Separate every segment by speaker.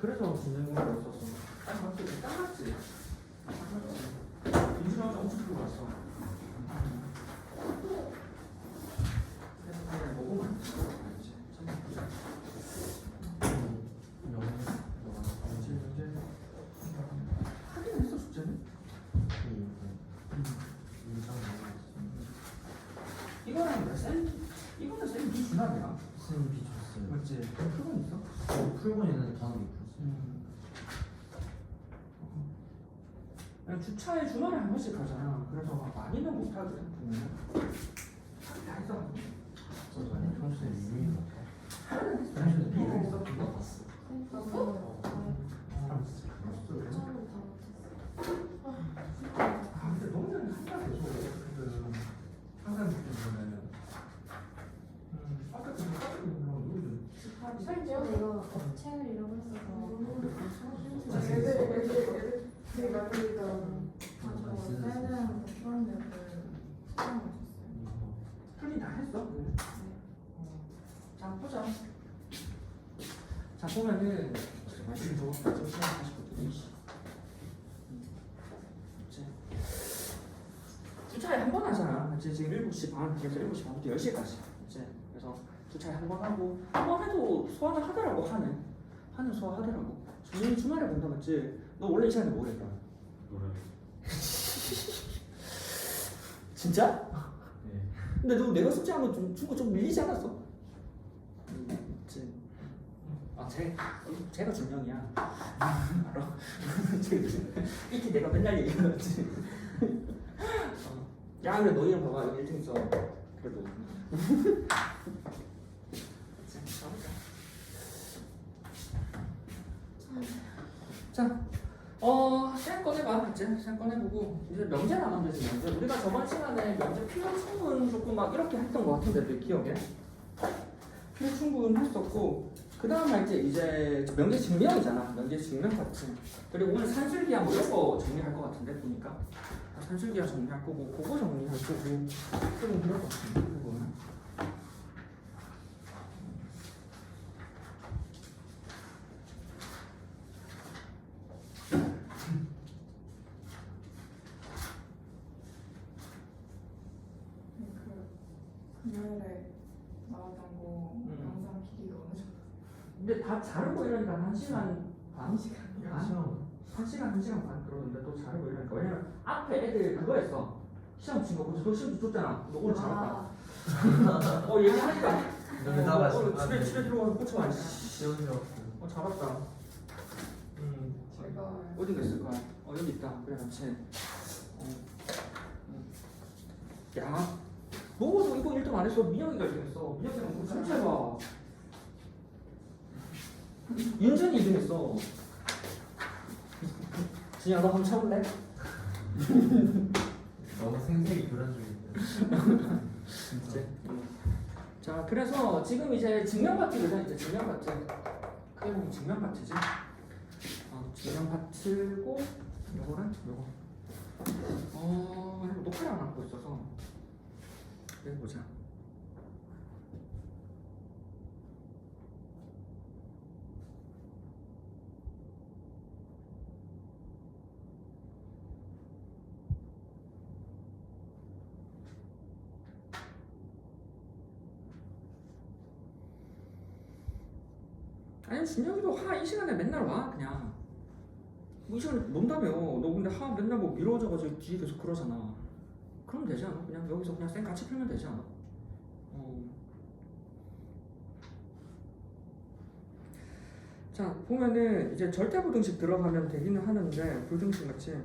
Speaker 1: 그래서 진행을 했었어. 아니 맞지? 땀났지? 민준이가 엄청 들고 갔어. 그냥 먹으면 이제 참 보자. 하긴 했어 숙제는? 이거는 쌤 비준하냐?
Speaker 2: 쌤이 비쳤어요.
Speaker 1: 맞지? 그건 있어?
Speaker 2: 풀고 있는 단어도 풀었어요.
Speaker 1: 그냥 주차에 주말에 한 번씩 가잖아. 그래서 막 많이는 못 하거든. 다 했어.
Speaker 2: 저는 평소에 유명인 것 같아요.
Speaker 1: 하루는 했어. 하루는 비가 있어.
Speaker 2: 그거 봤어.
Speaker 1: 사람 진짜 그랬어. 근데 너는 항상 계속 그 항상 느끼는 아까 그 누구든
Speaker 3: 심지어 내가 책을 잃어버렸어서
Speaker 4: 내가 그러니까
Speaker 3: 쌤은 그런 역을 수강을
Speaker 1: 풀린 다 했어. 자 보자. 자 보면은 말씀 좀 시간 40분. 주차에 한 번 하잖아. 맞지? 지금 7시 반, 그래서 7시 반부터 10시까지. 맞지? 그래서 주차에 한 번 하고 한 번 해도 소화를 하더라고. 하는 소화하더라고. 준영이 주말에 본다 맞지? 너 원래 이 시간에 뭐 했다?
Speaker 2: 노래.
Speaker 1: 진짜?
Speaker 2: 네.
Speaker 1: 근데 너 내가 숙제한 거준거 좀 밀리지 않았어? 맞지? 아, 제가 준영이야. 알아? 이렇게 내가 맨날 얘기하지. 야, 근데 너 이름 봐봐. 여기 1등 있어. 그래도. 자, 쌤 꺼내봐. 이제 쌤 꺼내보고 이제 명제 나가면 되지. 명제. 우리가 저번 시간에 명제 필요 충분 조금 막 이렇게 했던 것 같은데 내 기억에 필요 충분 했었고 그 다음 할 때 이제 명제 증명이잖아. 명제 증명 파트. 그리고 오늘 산술기하 뭐 이런 거 정리할 것 같은데 보니까 산술기하 정리할 거고 그거 정리할 거고 조금 그럴 것 같은데 그거는.
Speaker 4: 금요일에 나왔던 거 영상 길이가 어느 정도?
Speaker 1: 근데 다 자르고 이러니까 1시간 반? 1시간 반 그러는데 또 자르고 이러니까 왜냐면 앞에 애들 그거 했어 시험 친 거 그래서 너 시험 줬잖아 너 오늘 잘했다 얘기하니까
Speaker 2: 너네 나가
Speaker 1: 집에 들어가서 꽂혀봐
Speaker 2: 시원스럽고.
Speaker 1: 잘했다
Speaker 4: 제가
Speaker 1: 어디가 있을까? 여기 있다 그래 같이 야 너도 이거 1등 안 했어 민혁이가 1등 했어 민혁이랑 뭐 상체봐 윤준이 2등 했어 진영아 너 한번 쳐볼래?
Speaker 2: 너무 생색이 교란 중인데. 진짜.
Speaker 1: 자 그래서 지금 이제 증명 파트거든 이제 증명 파트 크게 보면 증명 파트지 증명 파트고 요거는 요거 이거 녹화를 안 하고 있어서 여기 보자 아니 준혁이도 이 시간에 맨날 와 그냥 뭐 이 시간에 논다며 너 근데 맨날 뭐 미뤄져가지고 뒤에 계속 그러잖아 그러면 되지 않아? 그냥 여기서 그냥 쌩 같이 풀면 되지 않아? 자 보면은 이제 절대부등식 들어가면 되기는 하는데 불등식 맞지?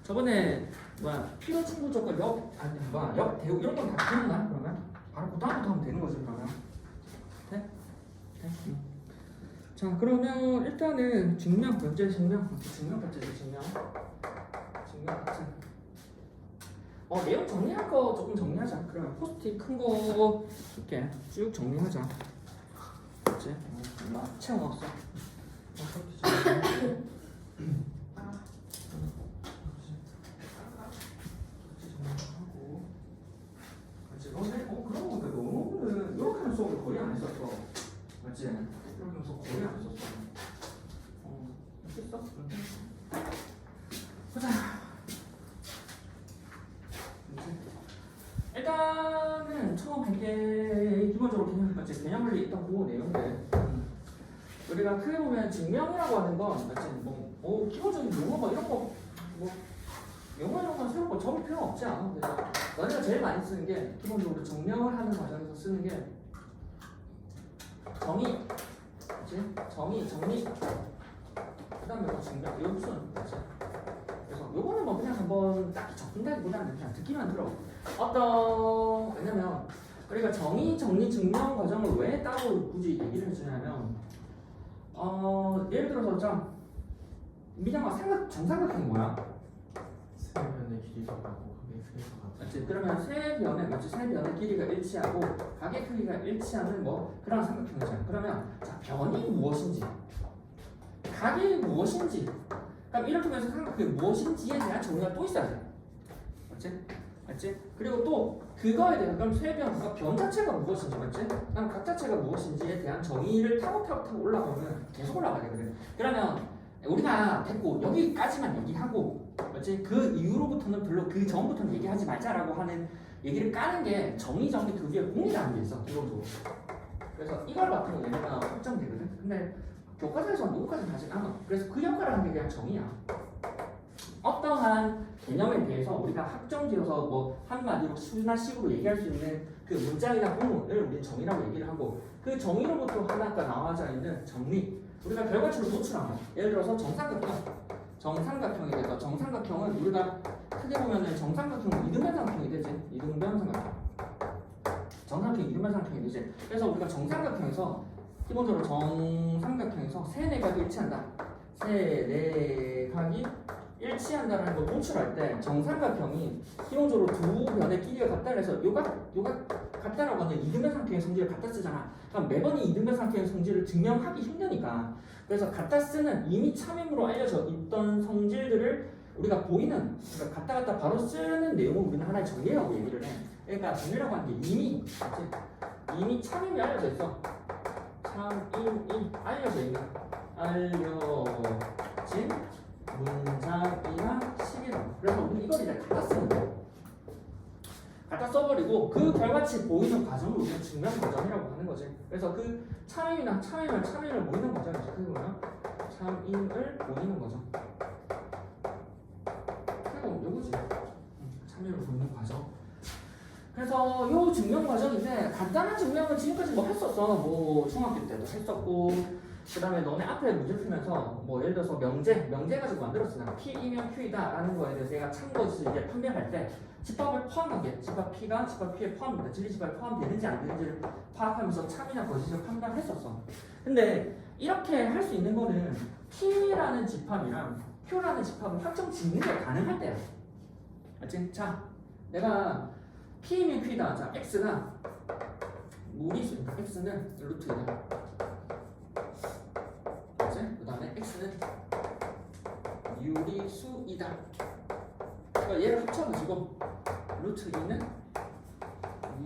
Speaker 1: 저번에 필요 충분 조건 역 대우 이런 건 다 기억나? 그러면 바로 그 다음부터 하면 되는 거지 그러면 네? 자 그러면 일단은 증명 면제 증명 파트지 증명 파트 내용 정리할 거 조금 정리하자 그러면 포스트잇 큰 거 줄게 쭉 정리하자 그치? 막 채워넣었어 너네 그런 건데 너는 이렇게 하는 수업을 거의 안 했었어 맞지? 삼각형에서 거의 안 썼어. 했어? 보자. 일단은 처음 할 게 기본적으로 개념을 일단 보고 내용들. 우리가 크게 보면 증명이라고 하는 건 기본적인 용어 뭐 이런 거 뭐 용어 이런 건 새로운 거 적을 필요 없지 않아. 그래서 너네가 제일 많이 쓰는 게 기본적으로 증명을 하는 과정에서 쓰는 게 정의, 그치? 정리. 그다음에 뭐 증명, 이거 무슨 그치? 그래서 요거는 뭐 그냥 한번 딱히 적힌다기보다는 그냥 듣기만 들어. 왜냐면 우리가 정의, 정리, 증명 과정을 왜 따로 굳이 얘기를 해주냐면 예를 들어서 자 민영아 정삼각형이 뭐야?
Speaker 2: 세 변의 길이가 같고 각의 크기가 같아.
Speaker 1: 맞지? 그러면 세 변의 길이가 일치하고 각의 크기가 일치하는 뭐 그런 삼각형이잖아. 그러면 자 변이 무엇인지 각이 무엇인지 그럼 이렇게 하면서 삼각형이 무엇인지에 대한 정의가 또 있어야 돼. 맞지? 그리고 또 그거에 대한 그럼 변 자체가 무엇인지 맞지? 그럼 각 자체가 무엇인지에 대한 정의를 타고 올라가면 계속 올라가야 되거든. 그러면 우리가 됐고 여기까지만 얘기하고 맞지? 그 이후로부터는 별로 그 전부터는 얘기하지 말자라고 하는 얘기를 까는 게 정의 그 위에 공이라는 게 있어 기본적으로. 그래서 이걸 맡으면 얘네가 확정되거든. 근데 교과서에서는 누구까지는 하지 않아. 그래서 그 역할을 하는 게 그냥 정의야. 어떠한 개념에 대해서 우리가 확정지어서 뭐 한마디로 수나 식으로 얘기할 수 있는 그 문장이나 구문을 우리는 정의라고 얘기를 하고 그 정의로부터 하나가 나와져 있는 정리 우리가 결과치로 노출한 거. 예를 들어서 정삼각형에 대해서 정삼각형은 우리가 크게 보면은 정삼각형은 이등변 삼각형이 되지. 이등변 삼각형. 정삼각형이 이등변 삼각형이 되지. 그래서 우리가 정삼각형에서 기본적으로 정삼각형에서 세네각이 일치한다. 세네각이 일치한다는 걸 노출할 때 정삼각형이 기본적으로 두 변의 길이가 같다 해서 요가 같다라고 하는 이등변 삼각형의 성질을 갖다 쓰잖아. 그럼 매번 이 이등변 삼각형의 성질을 증명하기 힘드니까 그래서 갖다 쓰는 이미 참임으로 알려져 있던 성질들을 우리가 보이는 그러니까 갖다 바로 쓰는 내용을 우리는 하나의 정의라고 얘기를 해. 그러니까 정의라고 하는 게 이미 참임이 알려져 있어. 참임이 알려진 문장이나 식이라고. 그래서 우리는 이걸 이제 갖다 쓰는 거야. 갖다 써버리고 그 결과치 보이는 과정을 우리는 증명 과정이라고 하는 거지. 그래서 그 참임을 보이는 과정이죠. 그게 뭐야? 참임을 보이는 과정. 그리고 요거지. 참임을 보이는 과정. 그래서 요 증명 과정인데 간단한 증명은 지금까지 뭐 했었어. 뭐 중학교 때도 했었고. 그 다음에 너네 앞에 문제 풀면서 뭐 예를 들어서 명제 가지고 만들었잖아. P이면 Q이다 라는 거에 대해서 얘가 참고해서 이제 판별할 때 집합을 포함한 게 집합 P가 집합 Q에 포함됩니다. 진리집합에 포함되는지 안 되는지를 파악하면서 참이나 거짓을 판단했었어. 근데 이렇게 할 수 있는 거는 P라는 집합이랑 Q라는 집합을 확정 짓는 게 가능할 때야. 맞지? 자, 내가 P이면 Q이다. 자, X가 무리수니까 X는 루트이다. 그 다음에 X는 유리수이다. 그러니까 얘를 합쳐가지고 루트 2는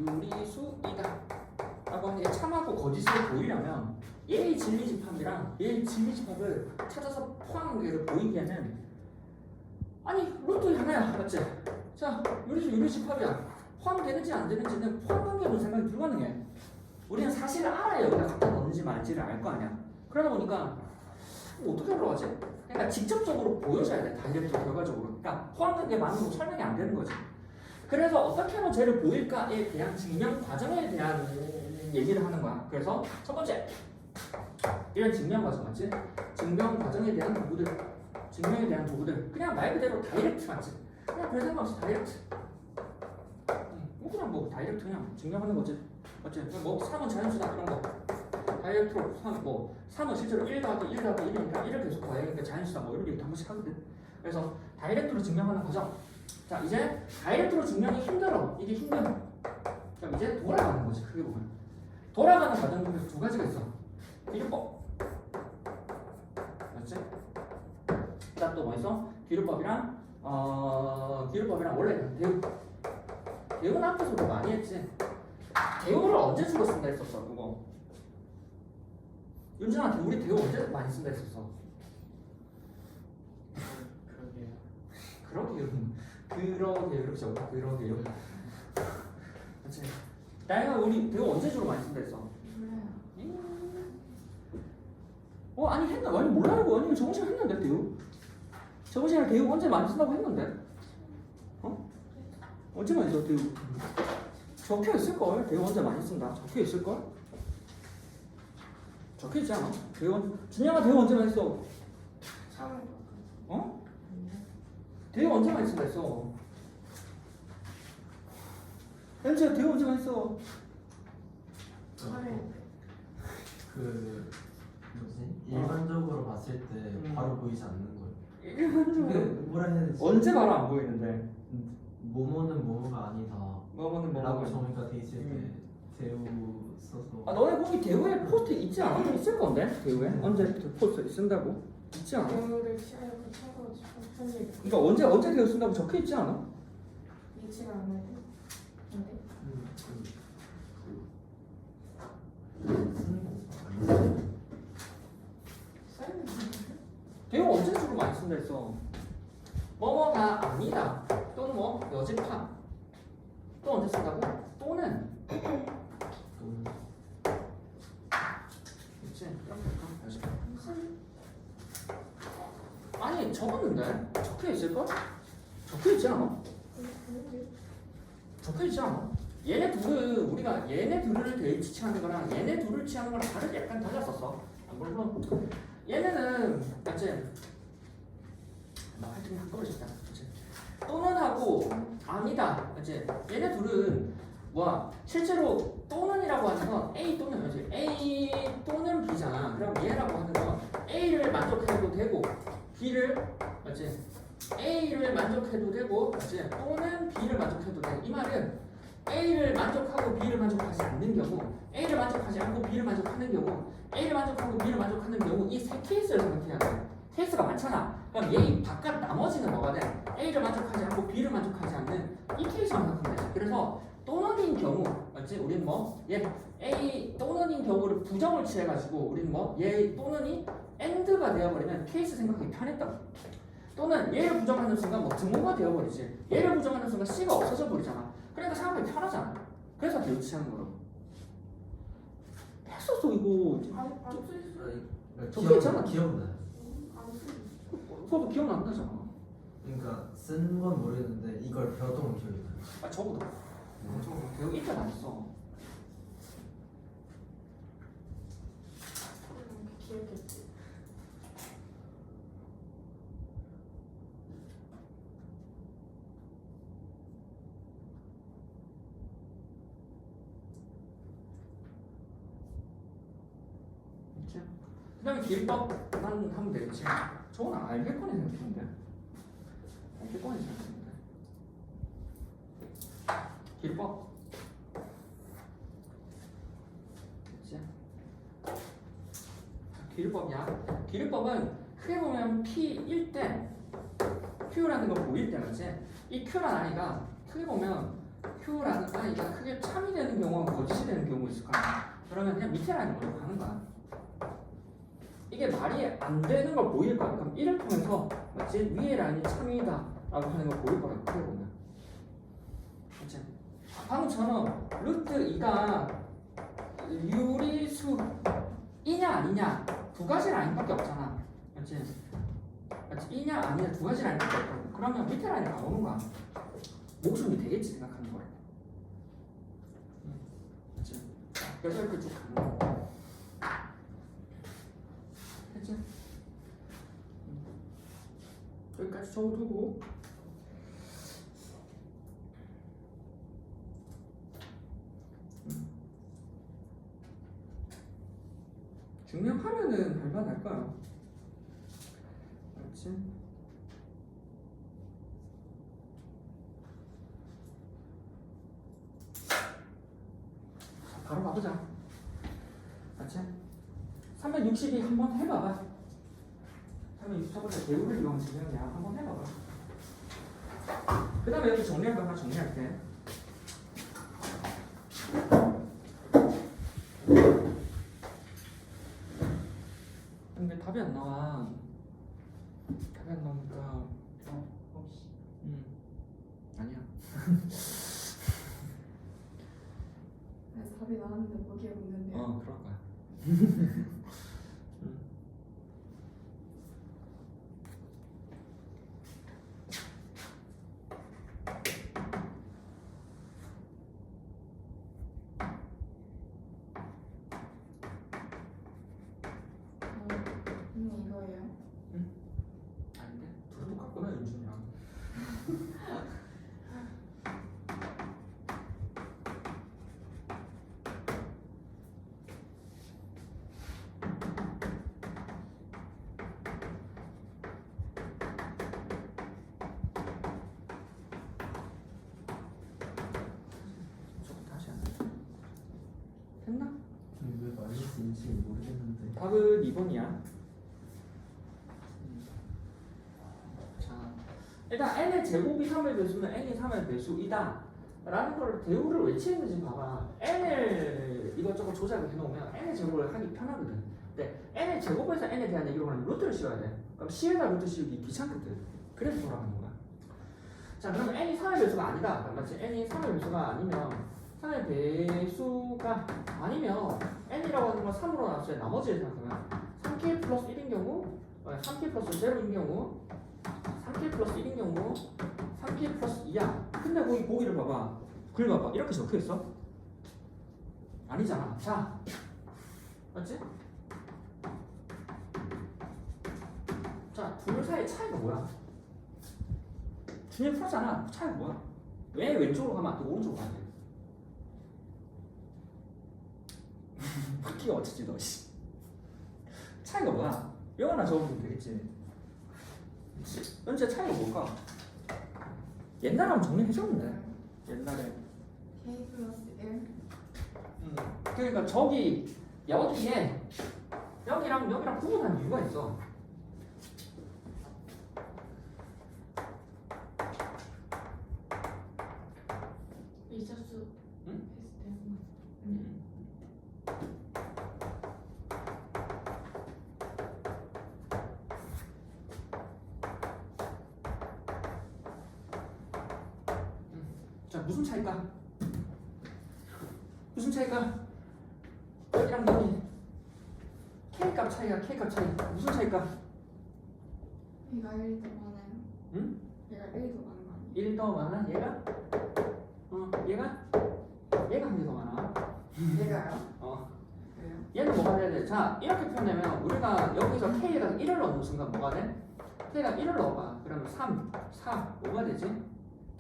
Speaker 1: 유리수이다 라고 하는 게 참하고 거짓을 보이려면 얘의 진리집합이랑 얘의 진리집합을 찾아서 포함한 게 보이기에는 아니 루트 하나야. 맞지? 자 유리집합이야. 포함되는지 안 되는지는 포함관계로 생각이 불가능해. 우리는 사실을 알아야 여기다 갖다 넣는지 말지를 알 거 아니야. 그러다 보니까 어떻게 올라가지? 그러니까 직접적으로 보여줘야 돼. 다이렉트 결과적으로. 그러니까 포함관계만으로 설명이 안 되는 거지. 그래서 어떻게 하면 쟤를 보일까에 대한 증명 과정에 대한 얘기를 하는 거야. 그래서 첫 번째 이런 증명 과정 맞지? 증명 과정에 대한 도구들, 증명에 대한 도구들. 그냥 말 그대로 다이렉트 맞지? 그냥 별 생각 없이 다이렉트. 그냥 뭐 다이렉트 그냥 증명하는 거지. 맞지? 뭐 3은 자연수다 이런 거. 다이렉트로 3은 실제로 1 더하기 1 더하기 1이니까 1을 계속 더해야 자연수다 뭐 이런 얘기 한 번씩 하거든. 그래서 다이렉트로 증명하는 과정. 자 이제 다이렉트로 증명이 힘들어. 이게 힘들어. 그럼 이제 돌아가는 거지. 크게 보면 돌아가는 과정 중에서 두 가지가 있어. 비교법. 맞지? 자 또 뭐 있어? 비교법이랑 원래 대우. 대우는 앞에서도 많이 했지. 대우를 언제 주로 쓴다 했었어 그거. 윤진아, 우리 대우 언제 많이 쓴다 했었어?
Speaker 2: 그러게요.
Speaker 1: 그러게요. 이렇게 적어. 그러게요. 그렇지. 나영아, 우리 대우 언제 주로 많이 쓴다 했어?
Speaker 3: 몰라요.
Speaker 1: 아니 했나? 아니 몰라요. 아니 저번 시간 했는데 대우. 저번 시간 대우 언제 많이 쓴다고 했는데? 언제 많이 써 대우? 적혀 있을 걸. 대우 언제 많이 쓴다. 적혀 있을 걸. 적혀 있지 않아? 대우 준영아 대우 언제 많이 써?
Speaker 4: 처음에
Speaker 1: 대우 언제 많이 쓴다 했어? 현지야 대우 언제 많이 써?
Speaker 3: 처음에
Speaker 2: 그 뭐지? 일반적으로 봤을 때 바로 보이지 않는 거예요.
Speaker 1: 일반적으로
Speaker 2: 뭐라 해야 되지?
Speaker 1: 언제 바로 안 보이는데?
Speaker 2: 뭐뭐는 뭐뭐가 아니다.
Speaker 1: 뭐뭐는
Speaker 2: 라고
Speaker 1: 뭐뭐가
Speaker 2: 정의가 돼 있을 때 대우 써서
Speaker 1: 너네 거기 대우에 포스트 있지 않아? 있을 건데 대우에 언제 포스트 쓴다고? 있지 않아?
Speaker 4: 대우를 시간에 붙여가지고 편집
Speaker 1: 그러니까 언제 대우 쓴다고 적혀 있지 않아?
Speaker 4: 위치가 안 나요. 근데
Speaker 2: 쓰는 거 아니야?
Speaker 4: 써있는
Speaker 1: 대우 언제 주로 많이 쓴다 했어? 뭐뭐가 아니다 또는 뭐 여집함 또 언제 쓴다고? 또는 그치? 여집함 아니 적었는데 적혀 있을걸? 적혀 있지 않아? 적혀 있지 않아? 얘네 둘은 우리가 얘네 둘을 대치하는 거랑 얘네 둘을 취하는 거랑 약간 달랐었어. 물론 얘네는 맞지? 하여튼 한꺼번에 그치? 또는 하고 아니다 맞지? 얘네 둘은 뭐야 실제로 또는이라고 하는 건 A 또는 맞지? A 또는 B잖아. 그럼 얘라고 하는 건 A를 만족해도 되고 B를 맞지? A를 만족해도 되고 맞지? 또는 B를 만족해도 돼. 이 말은 A를 만족하고 B를 만족하지 않는 경우, A를 만족하지 않고 B를 만족하는 경우, A를 만족하고 B를 만족하는 경우 이 세 케이스를 생각해야 돼. 케이스가 많잖아. 그럼 얘 바깥 나머지는 뭐가 돼? A를 만족하지 않고 B를 만족하지 않는 이 케이스만 생각하면 돼. 그래서 또는인 경우, 맞지? 우리는 뭐 얘 A 또는인 경우를 부정을 취해가지고 우리는 뭐 얘 또는이 AND가 되어버리면 케이스 생각하기 편했다. 또는 얘를 부정하는 순간 뭐 등호가 되어버리지. 얘를 부정하는 순간 C가 없어져 버리잖아. 그러니까 생각하기 편하잖아. 그래서 대우치하는 거로. 했었어 이거.
Speaker 4: 안 쓰있어요.
Speaker 1: 적혀 있잖아.
Speaker 2: 기억나요.
Speaker 4: 안 쓰있어요.
Speaker 1: 그것도 기억 안 나잖아.
Speaker 2: 그러니까 쓴 건 모르겠는데 이걸 배웠던 건 기억이 나요.
Speaker 1: 적어도. 적어도 대우 일단 안 써.
Speaker 4: 기억했지.
Speaker 1: 그 다음에 길법만 하면 되겠지. 저건 알겠거니 생각했는데. 알겠거니 생각했는데. 길법. 그치? 길법이야. 길법은 크게 보면 P1 때 Q라는 거 보일 때 맞지? 이 Q라는 아이가 크게 보면 Q라는 아이가 크게 참이 되는 경우와 거짓이 되는 경우 있을 거야. 그러면 그냥 밑에 라인을 먼저 가는 거야. 이게 말이 안 되는 걸 보일 거야. 그럼 이를 통해서 맞지? 위에 라인이 참이다 라고 하는 걸 보일 거라고 크게 보면. 맞지? 방금처럼 루트 2가 유리수이냐 아니냐 두 가지 라인밖에 없잖아. 맞지? 맞지? 이냐 아니냐 두 가지 라인밖에 없다고. 그러면 밑에 라인이 나오는 거야. 목숨이 되겠지 생각하는 거야. 맞지? 그래서 이렇게 쭉 가는 거야. 했지? 여기까지 적어두고 증명하면은 할만할 거야. 맞지? 바로 가보자. 맞지? 362 한번 해봐봐. 364번째 배우를 이용한 증명이야. 한번 해봐봐. 그 다음에 여기 정리할 거 하나 정리할게. 근데 답이 안 나와. 답이 안 나오니까 아니야.
Speaker 4: 네, 답이 나왔는데 거기에 묻는데요.
Speaker 1: 그럴 거야.
Speaker 4: 이거예요.
Speaker 1: 아닌데? 둘이 똑같구나 윤준이랑. 저거 다시 안 돼. 됐나?
Speaker 2: 왜 마이너스인지 모르겠는데.
Speaker 1: 답은 2번이야. 자, 일단 n의 제곱이 3의 배수는 n이 3의 배수이다 라는 걸 대우를 왜 치는지 봐봐. n을 이것저것 조작을 해놓으면 n의 제곱을 하기 편하거든. 근데 n의 제곱에서 n에 대한 얘기로 하면 루트를 씌워야 돼. 그럼 c에다 루트 씌우기 귀찮거든. 그래서 돌아가는 거야. 자, 그러면 n이 3의 배수가 아니다. 맞지? n이 3의 배수가 아니면 3의 배수가 아니면 n이라고 하는 건 3으로 나왔어요. 나머지를 생각하면 3k 플러스 1인 경우 3k 플러스 0인 경우 3k 플러스 1인 경우 3k 플러스 2야. 근데 거기 보기를 봐봐. 긁어봐. 이렇게 적혀있어? 아니잖아. 자, 맞지? 자, 둘 사이의 차이가 뭐야? 준이 풀었잖아. 차이가 뭐야? 왜 왼쪽으로 가면 안 돼? 오른쪽으로 가야 돼? 바퀴가 어쩌지 너 씨. 차이가 뭐야? 이거 하나 적으면 되겠지. 현재 차이가 뭘까? 옛날에 한번 정리해줬는데 옛날에
Speaker 4: K 플러스 1.
Speaker 1: 그러니까 저기 여기에 여기랑 구분한 이유가 있어.
Speaker 3: 일자수
Speaker 1: 응?
Speaker 3: 비슷해요.
Speaker 1: 자, 무슨 차이가? 무슨 차이가? 여기랑 여기 K값 차이야. K값 차이. 무슨 차이가?
Speaker 4: 얘가 1이 더 많아요.
Speaker 1: 응?
Speaker 4: 얘가 1이 더 많은 거 아니에요?
Speaker 1: 1 더 많아? 얘가? 얘가 한 개 더 많아.
Speaker 4: 얘가요? 왜요?
Speaker 1: 얘는 뭐가 돼야 돼? 자, 이렇게 표현하면 우리가 여기서 K에다가 1을 넣는 순간 뭐가 돼? K에다 1을 넣어봐. 그러면 3, 4, 5가 되지?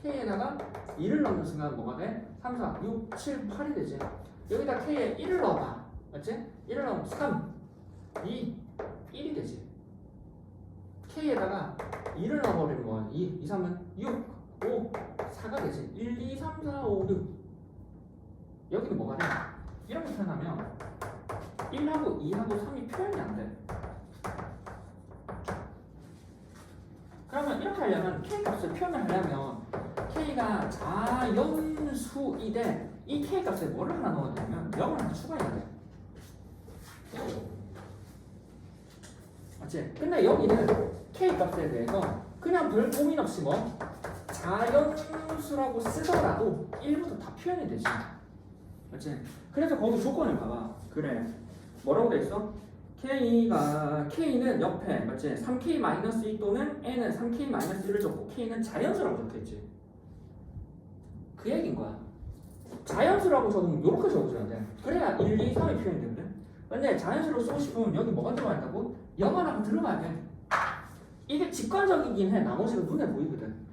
Speaker 1: K에다가 2를 넣는 순간 뭐가 돼? 3, 4, 6, 7, 8이 되지? 여기다 K에 1을 넣어봐. 맞지? 1을 넣으면 3, 2, 1이 되지. K에다가 2를 넣어버리는 거야. 2, 3은 6, 5, 4가 되지. 1, 2, 3, 4, 5, 6. 여기는 뭐가 돼? 이렇게 표현하면 1하고 2하고 3이 표현이 안 돼. 그러면 이렇게 하려면 K값을 표현을 하려면 K가 자연수이되 이 K값에 뭐를 하나 넣어야 되냐면 0을 하나 추가해야 돼. 맞지? 근데 여기는 K값에 대해서 그냥 별 고민 없이 뭐 자연수라고 쓰더라도 1부터 다 표현이 되지. 맞지? 그래서 거기 조건을 봐봐. 그래. 뭐라고 돼 있어? K는 옆에 맞지? 3K-2 또는 N은 3K-1을 적고 K는 자연수라고 적혀있지. 그 얘기인 거야. 자연수라고 적으면 이렇게 적어줘야 돼. 그래야 1, 2, 3이 표현이 되거든. 근데 자연수로 쓰고 싶으면 여기 뭐가 들어가 있다고? 0 하나가 들어가야 돼. 이게 직관적이긴 해. 나머지가 눈에 보이거든.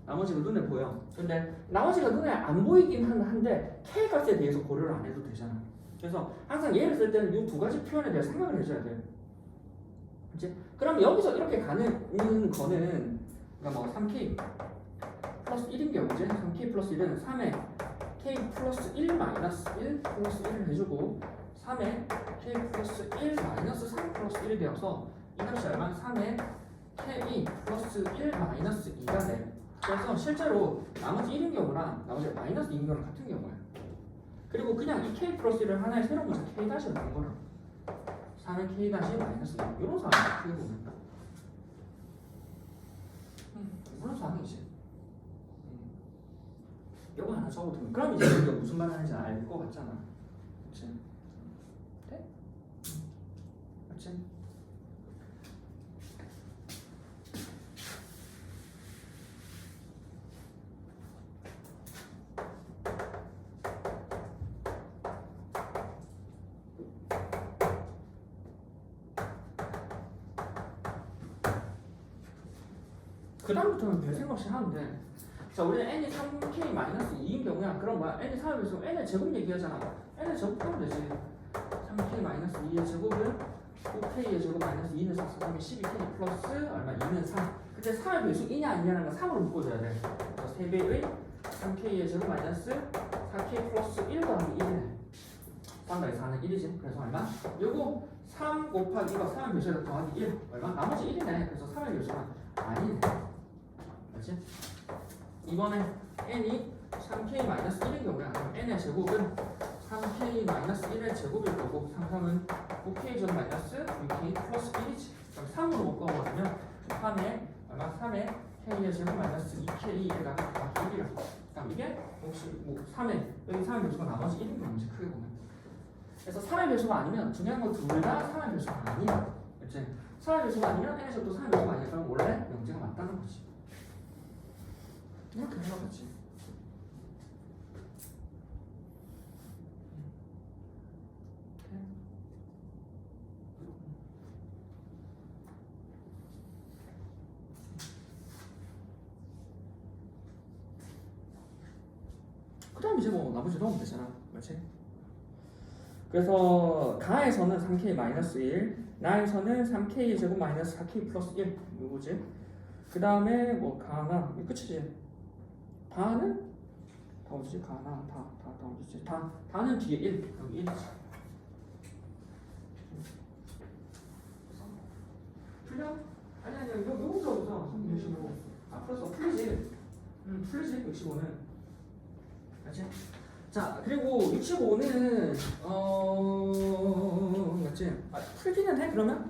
Speaker 1: 나머지가 눈에 보여. 근데 나머지가 눈에 안 보이긴 한데 K값에 대해서 고려를 안 해도 되잖아. 그래서 항상 얘를 쓸 때는 이 두 가지 표현에 대해 생각을 해줘야 돼. 그치? 그럼 여기서 이렇게 가는 거는 그러니까 뭐 3K 플러스 1인 경우지. 3K 플러스 1은 3에 K 플러스 1 마이너스 1 플러스 1을 해주고 3에 K 플러스 1 마이너스 3 플러스 1이 되어서 이 값이 얼마? 3에 K 플러스 1 마이너스 2가 돼. 그래서 실제로 나머지 1인 경우랑 나머지 마이너스 2인 경우랑 같은 경우야. 그리고 그냥 이 K 플러스 1을 하나의 새로운 문자 K 다시 넣는 거라. 3의 k 다시 마이너스 1 이런 상황이 크게 보면 이런 상황이지. 요거 하나 적어두면 그럼 이제 우리가 무슨 말 하는지 알 것 같잖아. 그치? 네? 맞지? 그 다음부터는 별 생각 없이 하는데 자 우리는 n이 3k-2인 경우야. 그럼 뭐야? n이 3을 배수고 n의 제곱 얘기하잖아. n의 제곱하면 되지. 3k-2의 제곱은 5k의 제곱 마이너스 2는 4, 3이 12k 플러스 얼마? 2는 3. 근데 3의 배수 2냐 아니냐는 건 3으로 묶어줘야 돼. 그래서 3배의 3k의 제곱 마이너스 4k 플러스 1 더하기 1이네. 3 더하기 4는 1이지. 그래서 얼마? 요거 3 곱하기 이거 3의 배수에다 더하기 1 얼마? 나머지 1이네. 그래서 3의 배수가 아니네. 맞지? 이번에 n이 3k-1인 경우야. 그럼 n의 제곱은 3k-1의 제곱일 거고 상상은 5k 제곱 마이너스 6k 플러스 1이지. 그럼 3으로 묶어버리면 3에 얼마? 3에 k의 제곱 마이너스 2k에다가 더하기 1이라. 그럼 이게 혹시 뭐 3에 여기 3의 배수가 나머지 1인 거지 크게 보면. 그래서 3의 배수가 아니면 중요한 건 둘 다 3의 배수가 아니야. 그치? 3의 배수가 아니면 n의 제곱도 3의 배수가 아니야. 그럼 원래 명제가 맞다는 거지. 이렇게 해석하지. 그 다음 이제 뭐 나머지 넣으면 되잖아. 맞지? 그래서 가에서는 3k-1, 나에서는 3k 제곱 마이너스 4k 플러스 1 이거지. 그 다음에 뭐 가나 끝이지. 다는 다 어디지? 가나 다 어디지? 다는 뒤에 1 여기 1이지. 풀려? 아니 요거부터 없어. 65. 플러스 풀리지. 풀리지 65는. 맞지? 자 그리고 65는 맞지? 풀기는 해 그러면?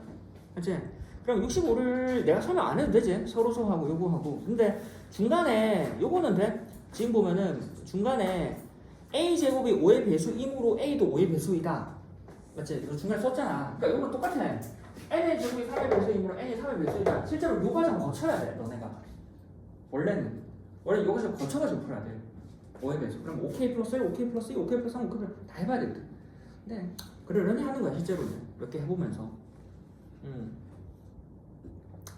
Speaker 1: 맞지? 그럼 65를 내가 설명 안 해도 되지? 서로서하고 요거하고. 근데 중간에 요거는 돼? 지금 보면은 중간에 a제곱이 5의 배수이므로 a도 5의 배수이다. 맞지? 이거 중간에 썼잖아. 그러니까 요건 똑같아. n의 제곱이 3의 배수이므로 n이 3의 배수이다. 실제로 요 과정 거쳐야 돼 너네가. 원래 요 과정 거쳐가지고 풀어야 돼. 5의 배수. 그럼 5k 플러스 1, 5k 플러스 2, 5k 플러스 3, 5k 다 해봐야 되거든. 근데 그러려니 하는 거야 실제로는. 몇 개 해보면서.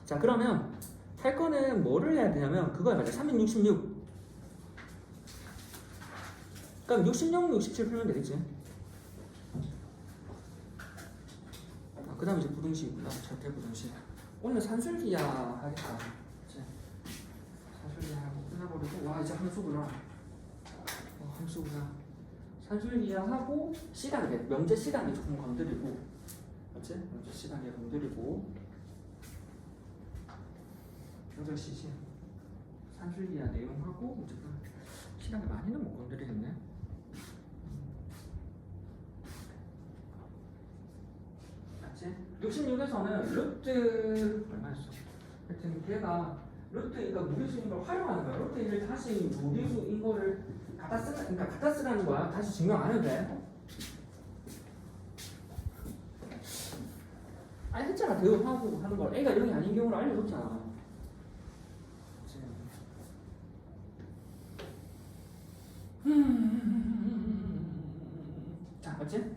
Speaker 1: 자 그러면 할 거는 뭐를 해야 되냐면 그거야 맞아. 366. 그럼 66, 67 풀면 되겠지. 그 다음에 이제 부등식이구나. 절대 부등식. 오늘 산술기야 하겠다. 그치? 산술기야 하고 끝나버리고 와 이제 함수구나. 함수구나. 산술기야 하고 시간계 명제 시간계 조금 건드리고 맞지? 명제 시간계 건드리고 명제 시시 산술기야 내용하고 어쨌든 시간계 많이는 못 건드리겠네. 맞지? 66에서는 루트 얼마였어? 하여튼 걔가 루트 그러니까 무리수인 걸 활용하는 거야. 루트 1을 다시 무리수인 거를 갖다 쓰라는 거야. 다시 증명 안 해도 돼. 아니 했잖아. 대응하고 하는 걸. A가 0이 아닌 경우를 알려줬잖아. 자, 맞지?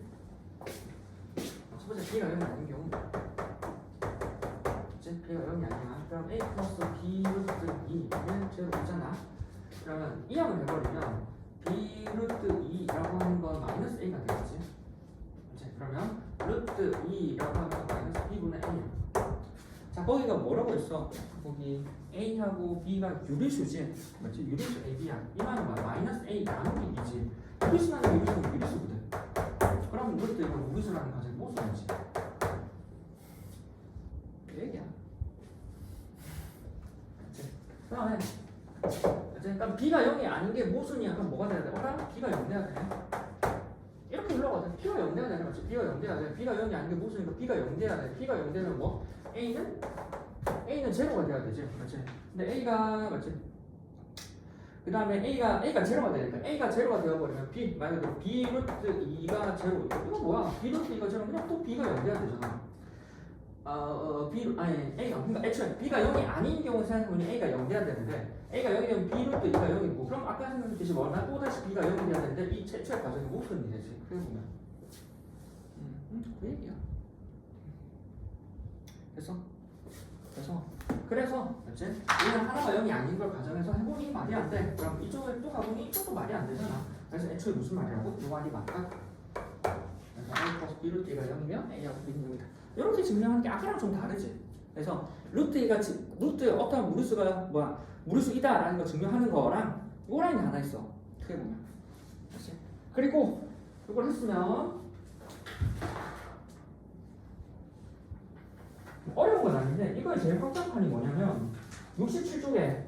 Speaker 1: 첫 번째 B가 0이 아닌 경우. 맞지? B가 0이 아니야. 그럼 A 플러스 B 루트 2는 제로 있잖아. 그러면 이항을 해버리면 B 루트 2라고 하는 건 마이너스 A가 되겠지. 맞지? 그러면 루트 2라고 하는 건 마이너스 B분의 A야. 자, 거기가 뭐라고 했어? 거기 A하고 B가 유리수지. 맞지? 유리수 AB야. 이 말은 뭐야? 마이너스 A 나누기 2지. 유리수라는 유리수는 유리수거든. 그럼 루트 이거 무리수라는 가정이 모순이지. 그 얘기야. 맞지? 그 다음에 그러니까 B가 0이 아닌 게 모순이야. 그럼 뭐가 돼야 돼? 어라? B가 0 돼야 돼. 이렇게 흘러가거든. B가 0 0돼야 되는 거지. B가 0돼야 돼. B가 0이 아닌 게 무슨이니까 B가 0돼야 돼. B가 0되면 뭐? A는 제로가 돼야 되지. 맞지? 근데 A가 맞지? 그 다음에 A가 제로가 되니까 A가 제로가 되어버리면 B 말 그대로 B 루트 2가 제로. 이거 뭐야? B 루트 2가 제로 그냥 또 B가 0돼야 되잖아. A가 그러니까 애초에 B가 0이 아닌 경우 생각해보면 A가 0돼야 되는데 A가 0이 되면 B 루트 2가 0이고 그럼 아까 생각했듯이 뭐나 또 다시 B가 0이 돼야 되는데 이 최초의 과정이 무슨 일이지? 그래 보면 그 얘기야. 그래서 맞지? 우리는 하나가 0이 아닌 걸 가정해서 해보니 말이 안 돼. 그럼 이쪽에 또 가보니 이쪽도 말이 안 되잖아. 그래서 애초에 무슨 말이라고? 요 말이 맞다. 그래서 A 플러스 B 루트 2가 0이면 A하고 B는 0이다. 이렇게 증명하는 게 아까랑 좀 다르지. 그래서 루트의 어떤 무리수가 무리수이다라는 걸 증명하는 거랑 요 라인이 하나 있어. 크게 보면. 그렇지? 그리고 이걸 했으면 어려운 건 아닌데 이거의 제일 확장판이 뭐냐면 67쪽에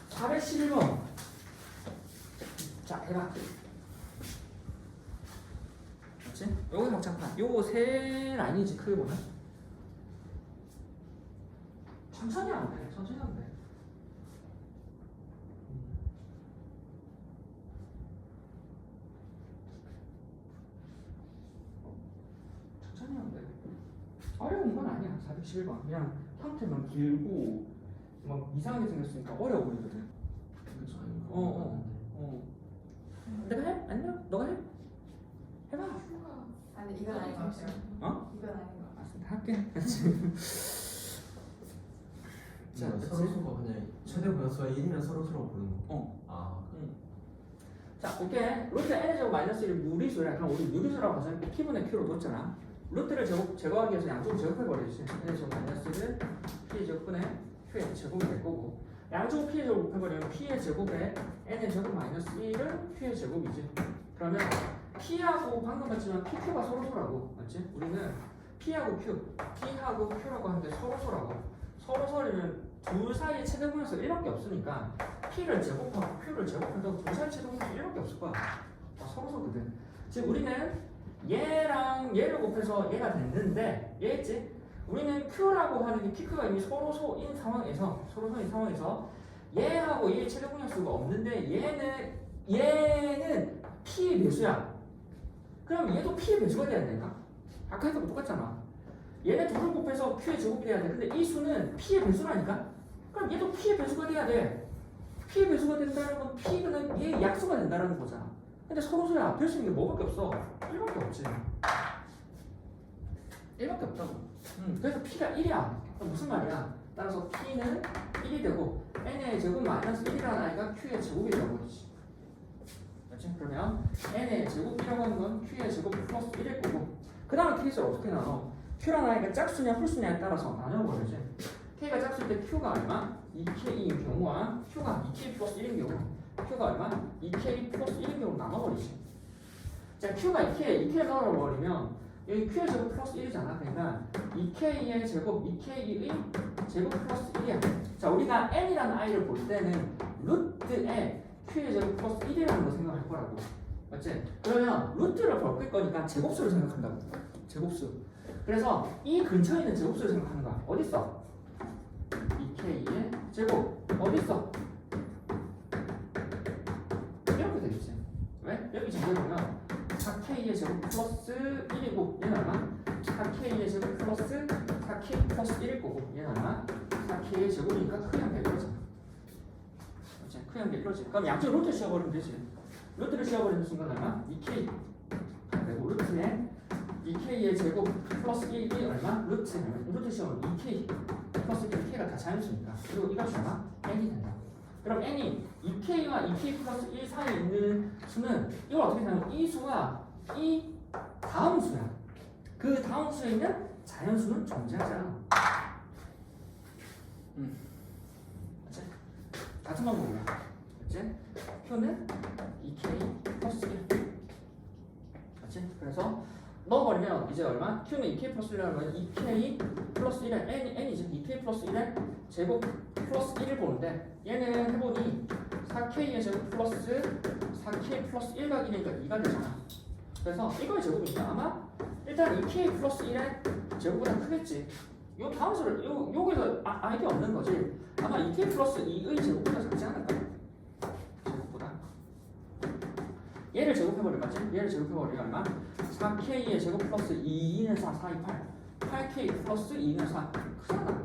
Speaker 1: 411번 자 해봐. 그렇지? 요거 확장판 요거 세 라인이지 크게 보면. 천천히 하면 돼. 천천히 하면 돼. 천천히 하면 돼. 어려운 건 아니야. 411번 그냥 형태만 길고 막 이상하게 생겼으니까 어려워 보이거든.
Speaker 2: 그쵸?
Speaker 1: 내가 해? 아니면 너가 해? 해봐.
Speaker 4: 아니 이건 아닌 것 같아요.
Speaker 1: 어?
Speaker 4: 이건 아닌 것 같아요.
Speaker 1: 알았어, 할게.
Speaker 2: 자, 서로 서로 그냥 최대 분수가 1이면 서로 서로 보는 거.
Speaker 1: 자, 오케이. 루트 n의 제곱 마이너스 1이 무리수래. 그럼 우리 무리수라고 하자. P분의 Q로 뒀잖아. 루트를 제거하기 위해서 양쪽을 제곱해버리지. n의 제곱 마이너스 1을 P의 제곱분의 Q의 제곱이 될 거고 양쪽을 P의 제곱 곱해버리면 P의 제곱에 n의 제곱 마이너스 1은 Q의 제곱이지. 그러면 P하고 방금 같지만 PQ가 서로서라고 맞지? 우리는 P하고 Q라고 하는데 서로서라고 서로서리면 둘 사이의 최대분에서 1밖에 없으니까 P를 제곱하고 Q를 제곱한다고 둘 사이 최대분에서 1밖에 없을 거야. 서로서거든. 지금 우리는 얘랑 얘를 곱해서 얘가 됐는데 얘겠지? 우리는 Q라고 하는 게 PQ가 이미 서로소인 상황에서 얘하고 얘의 최대분역수가 없는데 얘는 P의 배수야. 그럼 얘도 P의 배수가 돼야 되니까 아까 했던 거 똑같잖아. 얘네 둘을 곱해서 Q의 제곱이 돼야 돼. 근데 이 수는 P의 배수라니까? 그럼 얘도 P의 배수가 돼야 돼. P의 배수가 된다는 건 P는 얘의 약수가 된다는 거잖아. 근데 서로서야 될 수 있는 게 뭐밖에 없어? 1밖에 없지. 1밖에 없다고. 그래서 P가 1이야. 그럼 무슨 말이야? 따라서 P는 1이 되고 n의 제곱 마이너스 1이라는 아이가 Q의 제곱이 되어버리지. 그렇지? 그러면 n의 제곱이라고 하는 건 Q의 제곱 플러스 1일 거고 그 다음 케이스를 어떻게 나눠? Q라는 아이가 짝수냐 홀수냐에 따라서 나눠버리지. K가 짝수일 때 Q가 얼마? 2K인 경우와 Q가 2K 플러스 1인 경우 Q가 얼마? 2K 플러스 1인 경우 나눠버리지. 자, Q가 2K에 나눠버리면 여기 Q의 제곱 플러스 1이잖아. 그러니까 2K의 제곱, 2K의 제곱 플러스 1이야. 자, 우리가 n이라는 아이를 볼 때는 루트에 Q의 제곱 플러스 1이라는 거 생각할 거라고. 맞지? 그러면 루트를 바꿀 거니까 제곱수를 생각한다고. 제곱수. 그래서 이 근처에 있는 제곱수를 생각하는 거야. 어딨어? 2K의 제곱. 어딨어? 이렇게 되겠지. 왜? 여기 지금 보면 4K의 제곱 플러스 1이고 얘는 얼마? 4K의 제곱 플러스 4K 플러스 1일 거고 얘는 얼마? 4K의 제곱이니까 크게 한게 이러지. 그렇지? 크게 한게 이러지. 그럼 양쪽 루트 씌워버리면 되지. 루트를 씌워버리는 순간 얼마? 2K 그리고 루트에 2K의 제곱 플러스 1이 얼마? 루트 씌우면 2K 플러스 1, K가 다 자연수니까 그리고 이거 얼마? n이 된다. 그럼 n이 2K와 2K 플러스 1 사이에 있는 수는 이걸 어떻게 생각하면 이 수와 이 다음 수야. 그 다음 수에 있는 자연수는 존재하지 않아. 맞지? 같은 방법이야. 맞지? Q는 2K 플러스 1. 맞지? 그래서 넣어버리면 이제 얼마? Q는 2K 플러스 1이라는 건 2K 플러스 1에 n이지 2K 플러스 1에 제곱 플러스 1을 보는데 얘는 해보니 4K의 제곱 플러스 4K 플러스 1가 1이니까 2가 되잖아. 그래서 이거의 제곱이니까 아마 일단 2k 플러스 1의 제곱보다 크겠지. 요 다음 수를 여기서 아이디어 없는 거지. 아마 2k 플러스 2의 제곱보다 작지 않을까? 제곱보다. 얘를 제곱해버리면 얘를 제곱해버리면 얼마? 4k의 제곱 플러스 2는 4, 4, 2, 8. 8k 플러스 2는 4. 크잖아.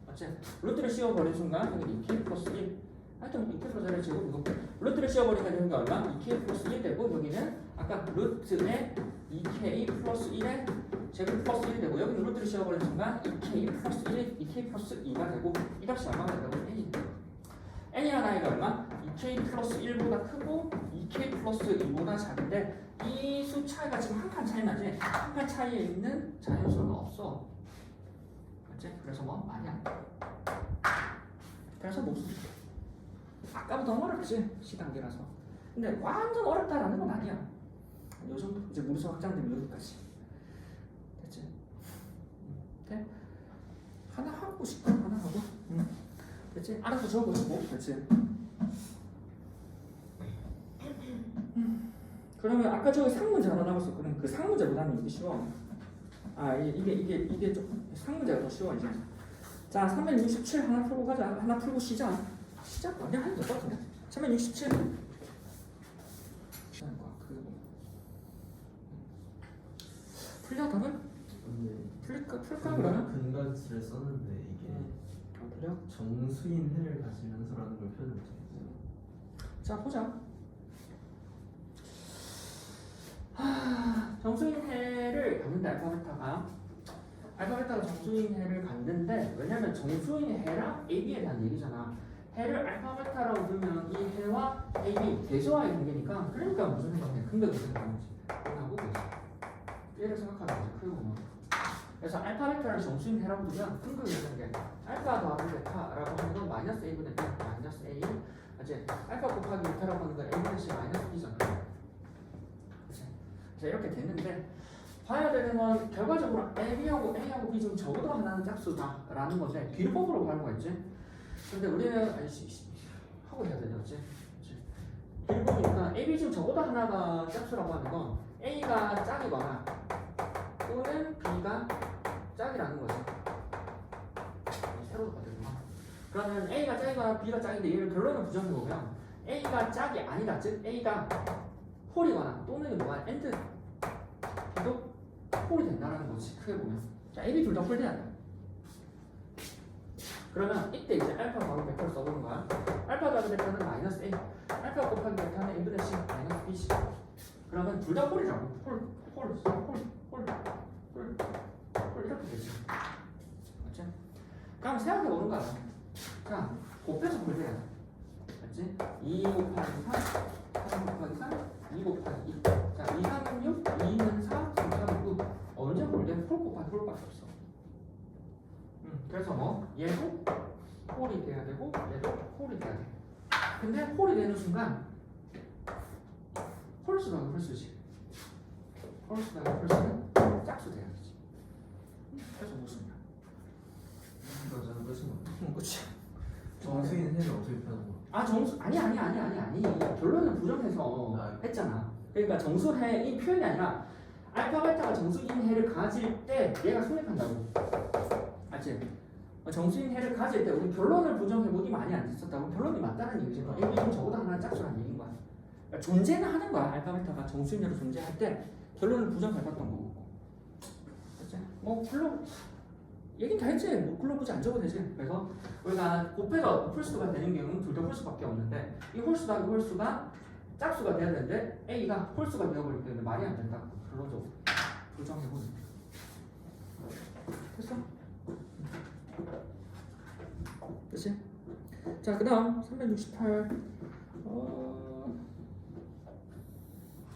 Speaker 1: 맞지? 루트를 씌워버린 순간 여기 2k 플러스 1. 하여튼 2k 플러스 1의 제곱이고 루트를 씌워버리니까 되는 게 얼마? 2k 플러스 1 되고 여기는 아까 루트에 2k 플러스 1의 제곱 플러스 1이 되고 여기는 루트를 씌워버리는 순간 2k 플러스 1, 2k 플러스 2가 되고 이 값이 얼마가 된다고? n이 돼요. n이라는 아이가 얼마? 2k 플러스 1보다 크고 2k 플러스 2보다 작은데 이 수 차이가 지금 한 칸 차이 나지? 한 칸 차이에 있는 자연수는 없어. 맞지? 그래서 뭐 말이 안 돼. 그래서 못 쓰지. 아까부터 너무 어렵지? 시단계라서. 근데 완전 어렵다라는 건 아니야. 요 정도 이제 무리수 확장되면 여기까지. 됐지? 돼? 하나 하고 싶어. 하나 하고. 응. 됐지? 알아서 적어보고. 됐지? 그러면 아까 저기 상문제 하나 남았었거든. 그 상문제보다는 이게 쉬워. 이게 좀 상문제가 더 쉬워 이제. 자, 367 하나 풀고 가자. 하나 풀고 시작. 시작 그냥 하면 될 것 같은데. 367. 풀려 답은? 풀까 그러면?
Speaker 2: 근간치를 썼는데 이게
Speaker 1: 풀려?
Speaker 2: 정수인 해를 가지면서라는 걸 표현을 못했어요.
Speaker 1: 자 보자. 정수인 해를 갖는데 알파베타가 정수인 해를 갖는데 왜냐면 정수인 해랑 AB에 대한 얘기잖아. 해를 알파베타라고 부르면 이 해와 AB 대조화의 관계니까 그러니까 무슨 생각해? 근데 무슨 생각하는지 하고 계속 얘를 생각하는 거지. 크게 보면 그래서 알파베타를 정수인 해라고 부르면 근거의 관계 알파 더하기 베타라고 하는 건 마이너스 A분의 B 마이너스 A 이제 알파 곱하기 베타라고 하는 건 A분의 C 마이너스 B잖아. 자 이렇게 됐는데 봐야 되는 건 결과적으로 A하고 B 중 적어도 하나는 짝수다라는 건데 뒤를 뽑으러 가는 거겠지. 근데 우리는 하고 해야 되지. 뒤를 뽑으니까 A, B 중 적어도 하나가 짝수라고 하는 건 A가 짝이거나 또는 B가 짝이라는 거지. 새로 바뀌었구나. 그러면 A가 짝이거나 B가 짝인데 얘를 결론을 부정해보면 A가 짝이 아니다. 즉 A가 홀이거나 또는 뭐가 엔드 B도 홀이 된다는 거지. 크게 보면 자 A, B 둘 다 홀 돼야 돼. 그러면 이때 이제 알파 바로 베타를 써보는 거야. 알파 더하기 베타는 마이너스 A 알파 곱하기 베타는 A분의 C 마이너스 BC. 그러면 둘 다 홀이라고. 홀 이렇게 되지. 맞지? 그럼 생각해보는 거야. 자 곱해서 홀 돼야 돼. 맞지? 2 곱하기 3 3 곱하기 3 2 곱하기 2 자 2, 3은 6 2는 4 3, 3은 9 언제 홀돼? 홀 곱하기 홀밖에 없어. 그래서 뭐 얘도 홀이 돼야 되고 얘도 홀이 돼야 돼. 근데 홀이 되는 순간 홀수다가 홀수지. 홀수다가 홀수는 짝수 돼야 되지. 그래서 무슨이야?
Speaker 2: 이거잖아, 그렇지 뭐.
Speaker 1: 그치.
Speaker 2: 정수인 해를 어떻게 표현하는 거야?
Speaker 1: 아 정수 아니 결론은 부정해서 했잖아. 그러니까 정수해 이 표현이 아니라 알파베타가 정수인 해를 가질 때 얘가 성립한다고. 알지? 정수인 해를 가질 때 우리 결론을 부정해보니 많이 안 됐었다고. 결론이 맞다는 얘기지. A, B 중 적어도 하나는 짝수라는 얘기인 거야. 그러니까 존재는 하는 거야. 알파베타가 정수인 해로 존재할 때 결론을 부정해봤던 거고. 그치? 뭐 글로 얘긴 다 했지. 뭐 글로 굳이 안 적어도 되지. 그래서 우리가 곱해서 홀수가 되는 경우는 둘 다 홀수밖에 없는데 이 홀수가 짝수가 돼야 되는데 A가 홀수가 되어버리기 때문에 말이 안 된다. 결론적으로 부정해보는. 됐어? 그치? 자, 그 다음 368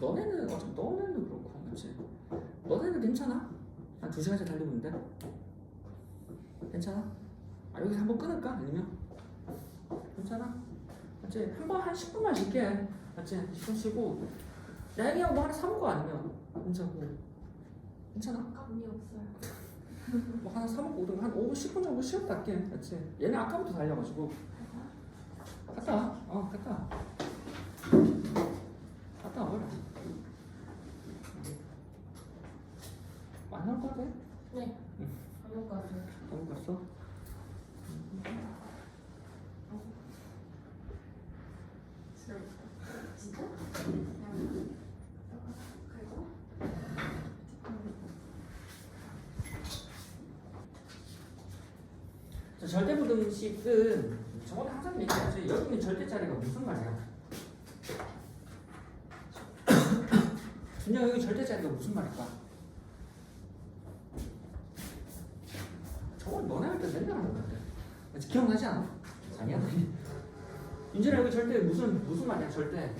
Speaker 1: 너네는 그렇고 그치? 너네는 괜찮아? 한 2시간째 달리고 있는데? 괜찮아? 여기서 한번 끊을까? 아니면? 괜찮아? 맞지? 한번 한 10분만 쉴게. 맞지? 10분 쉬고 내가 그냥 뭐 하나 사먹고 아니면 괜찮아?
Speaker 3: 감이 없어요.
Speaker 1: 뭐 하나 사먹고 오든 한 5분 10분 정도 쉬었다 할게. 맞지? 얘는 아까부터 달려가지고 갔다 와. 갔다 와버려.
Speaker 3: 갔어요.
Speaker 1: 너무 갔어?
Speaker 3: 진짜? 그리고
Speaker 1: 자, 절대부등식은 저번에 항상 얘기했지. 여기 있는 절대자리가 무슨 말이야? 준영 여기 절대자리가 무슨 말일까? 저건 너네 할 때 맨날 하는 건데. 기억나지 않아? 아니야? 윤진아 여기 절대 무슨 말이야? 절대.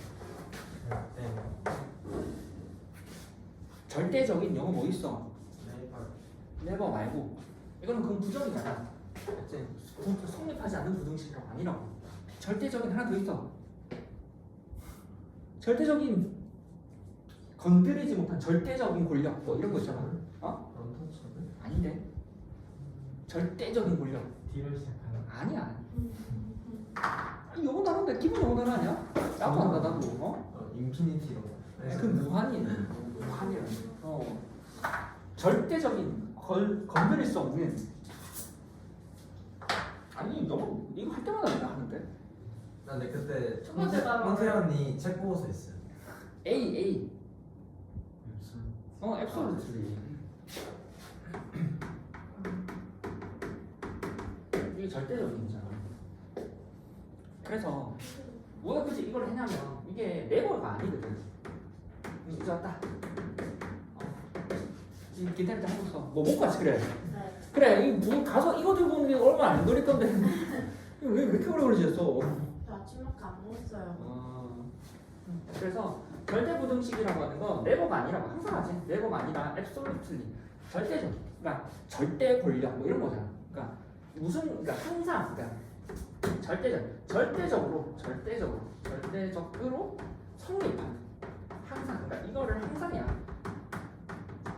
Speaker 1: 절대적인 영어 뭐 있어? 네버 말고. 이거는 그건 부정이잖아. 이제 성립하지 않는 부등식이라고 아니라고. 절대적인 하나 더 있어. 절대적인 건드리지 못한 절대적인 권력 뭐 이런 거 있잖아. 어?
Speaker 2: 언터처블?
Speaker 1: 아닌데. 절대적인 권력.
Speaker 2: D로 시작하는.
Speaker 1: 아니야. 아니 영어 단어인데 기본 영어 단어 아니야? 나도 안다 나도. 어?
Speaker 2: 인피니티로.
Speaker 1: 그 무한이네. 무한이라는. 절대적인 건드릴 수 없는. 아니 너무 이거 할 때마다 내가 하는데.
Speaker 2: 나 근데 그때
Speaker 3: 첫 번째 단어.
Speaker 2: 황태 언니 책 보고서 했어요.
Speaker 1: A. absolutely. 이게 절대적인잖아. 그래서 뭐가 굳이 이걸 했냐면 이게 네버가 아니거든. 이제 왔다. 지금 기다리다 하고서 뭐 못 갔지 그래.
Speaker 3: 네.
Speaker 1: 그래 이뭐 가서 이거 들고 오는 게 얼마 안 걸릴 건데 왜 이렇게 오래 걸리셨어?
Speaker 3: 저 아침밖에 안 먹었어요.
Speaker 1: 그래서 절대부등식이라고 하는 건 네버가 아니라고 항상 하지. 네버가 아니라 absolutely 절대적. 그러니까 절대 권력 뭐 이런 거잖아. 그러니까 그러니까 항상 그러니까 절대적으로 성립하는 항상 그러니까 이거를 항상이야.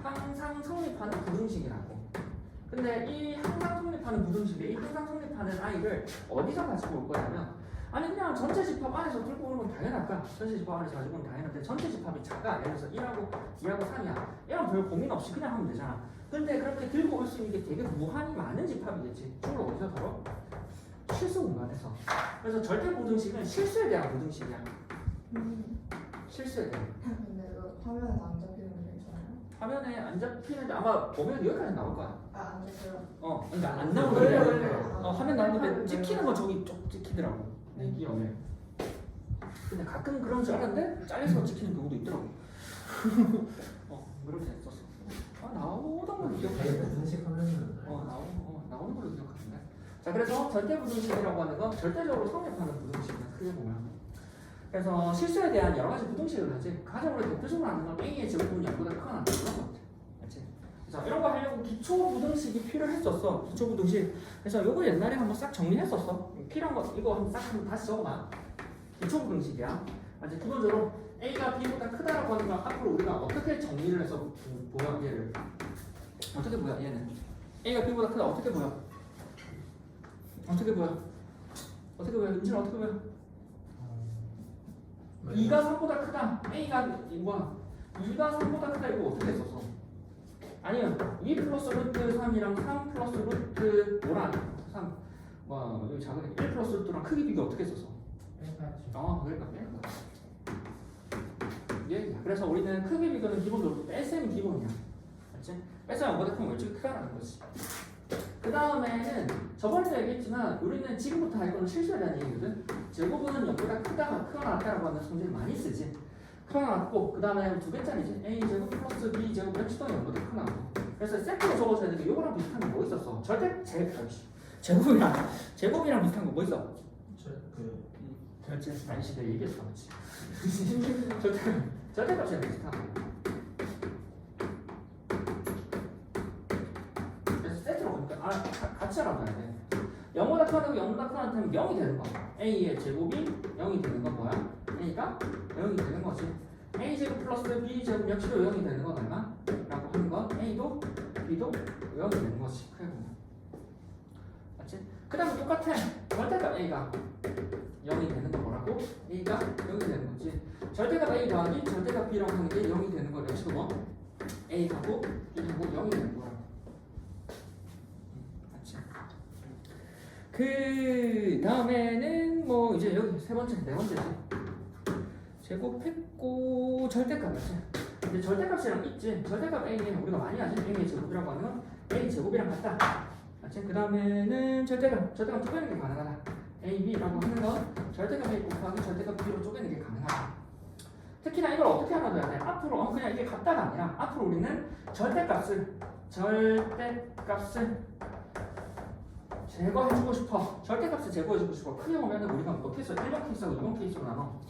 Speaker 1: 항상 성립하는 부등식이라고. 근데 이 항상 성립하는 부등식에 이 항상 성립하는 아이를 어디서 가지고 올 거냐면 아니 그냥 전체 집합 안에서 들고 오는 건 당연할까? 전체 집합 안에서 가지고 오는 건 당연한데 전체 집합이 작아. 예를 들어서 1하고 2하고 3이야. 이런 별 고민 없이 그냥 하면 되잖아. 근데 그렇게 들고 올 수 있는 게 되게 무한히 많은 집합이겠지. 주로 어디서 다뤄? 실수 공간에서. 그래서 절대 부등식은 실수에 대한 부등식이야. 실수에 대한.
Speaker 4: 근데 이거 화면에서 안 잡히는 게 있잖아요.
Speaker 1: 화면에 안 잡히는데 아마 보면 여기까지 나올 거야.
Speaker 4: 안 잡혀요.
Speaker 1: 그러니까 안
Speaker 3: 원래,
Speaker 1: 나오는데
Speaker 3: 원래.
Speaker 1: 화면 나오는데 찍히는 건 저기 쪽 찍히더라고. 내 기억에. 근데 가끔 그런 줄 알았는데 잘려서 찍히는 경우도 있더라고. 그렇게 했었어. 나오던 걸로 기억해.
Speaker 2: 부등식 하면은.
Speaker 1: 나오는 걸로 기억하는데. 자, 그래서 절대부등식이라고 하는 건 절대적으로 성립하는 부등식이야. 크게 보면. 그래서 실수에 대한 여러 가지 부등식을 하지. 가장 우리 대표적으로 하는 건 A의 제곱은 0보다 크거나 그런 거 같아. 그렇지? 그래서 이런 거 하려고 기초 부등식이 필요했었어. 기초 부등식. 그래서 요거 옛날에 한번 싹 정리했었어. 필요한 거 이거 한번 싹 한번 다시 적어봐. 기초 부등식이야. 이제 기본적으로 A가 B보다 크다라고 하는 건 앞으로 우리가 어떻게 정리를 해서 보여 얘를 어떻게 보여 얘는 A가 B보다 크다 어떻게 보여? 어떻게 보여? 은진아 어떻게 보여? 2가 3보다 크다. A가 뭐야? 2가 3보다 크다 이거 어떻게 했었어? 아니면 2 플러스 루트 3이랑 3 플러스 루트 5랑 3 여기 작은 1 플러스 루트랑 크기 비교 어떻게 했었어? 그러니까 빼는 거야. 그래서 우리는 크기 비교는 기본적으로 뺄셈이 기본이야. 맞지? 뺄셈 안보다 크면 왼쪽이 크다라는 거지. 그 다음에는 저번에도 얘기했지만 우리는 지금부터 할 거는 실수에 대한 얘기거든. 제곱은 0보다 크거나 같다라고 하는 성질을 많이 쓰지. 크거나 같고 그 다음에 두 개짜리지. A 제곱 플러스 B 제곱 왼쪽도 0보다 크거나 같고. 그래서 세트로 적어줘야 되는데 요거랑 비슷한 게 뭐 있었어? 제곱이랑 비슷한 거 뭐 있어? 아니지 내가 얘기했어 맞지? 절대값이랑 비슷하고. 그래서 세트로 보니까 같이 알아봐야 돼. 0보다 크다고 0보다 크다는 0이 되는 거야. A의 제곱이 0이 되는 건 뭐야? A가 0이 되는 거지. A 제곱 플러스 B 제곱 역시도 0이 되는 건 얼마? 라고 하는 건 A도 B도 0이 되는 거지. 크게 보면. 맞지? 그 다음에 똑같아. 절대값 A가 0이 되는 건 뭐라고? A가 0이 되는 거지. 절대값 A 더하기 절대값 B라고 하는 게 0이 되는 거 역시 뭐? A하고 B하고 0이 되는 거라고. 그 다음에는 뭐 이제 여기 세 번째, 네 번째지. 제곱했고 절대값이지. 근데 절대값이랑 있지. 절대값 A는 우리가 많이 하지. A의 제곱이라고 하는 건 A 제곱이랑 같다. 맞지? 그 다음에는 절대값 쪼개는 게 가능하다. A, B라고 하는 건 절대값 A 곱하기 절대값 B로 쪼개는 게 가능하다. 특히나 이걸 어떻게 하나 둬야 돼? 앞으로 그냥 이게 같다가 아니라 앞으로 우리는 절대값을 제거해주고 싶어. 절대값을 제거해주고 싶어. 크게 보면 우리가 몇 케이스, 1번 케이스하고 2번 케이스로 나눠.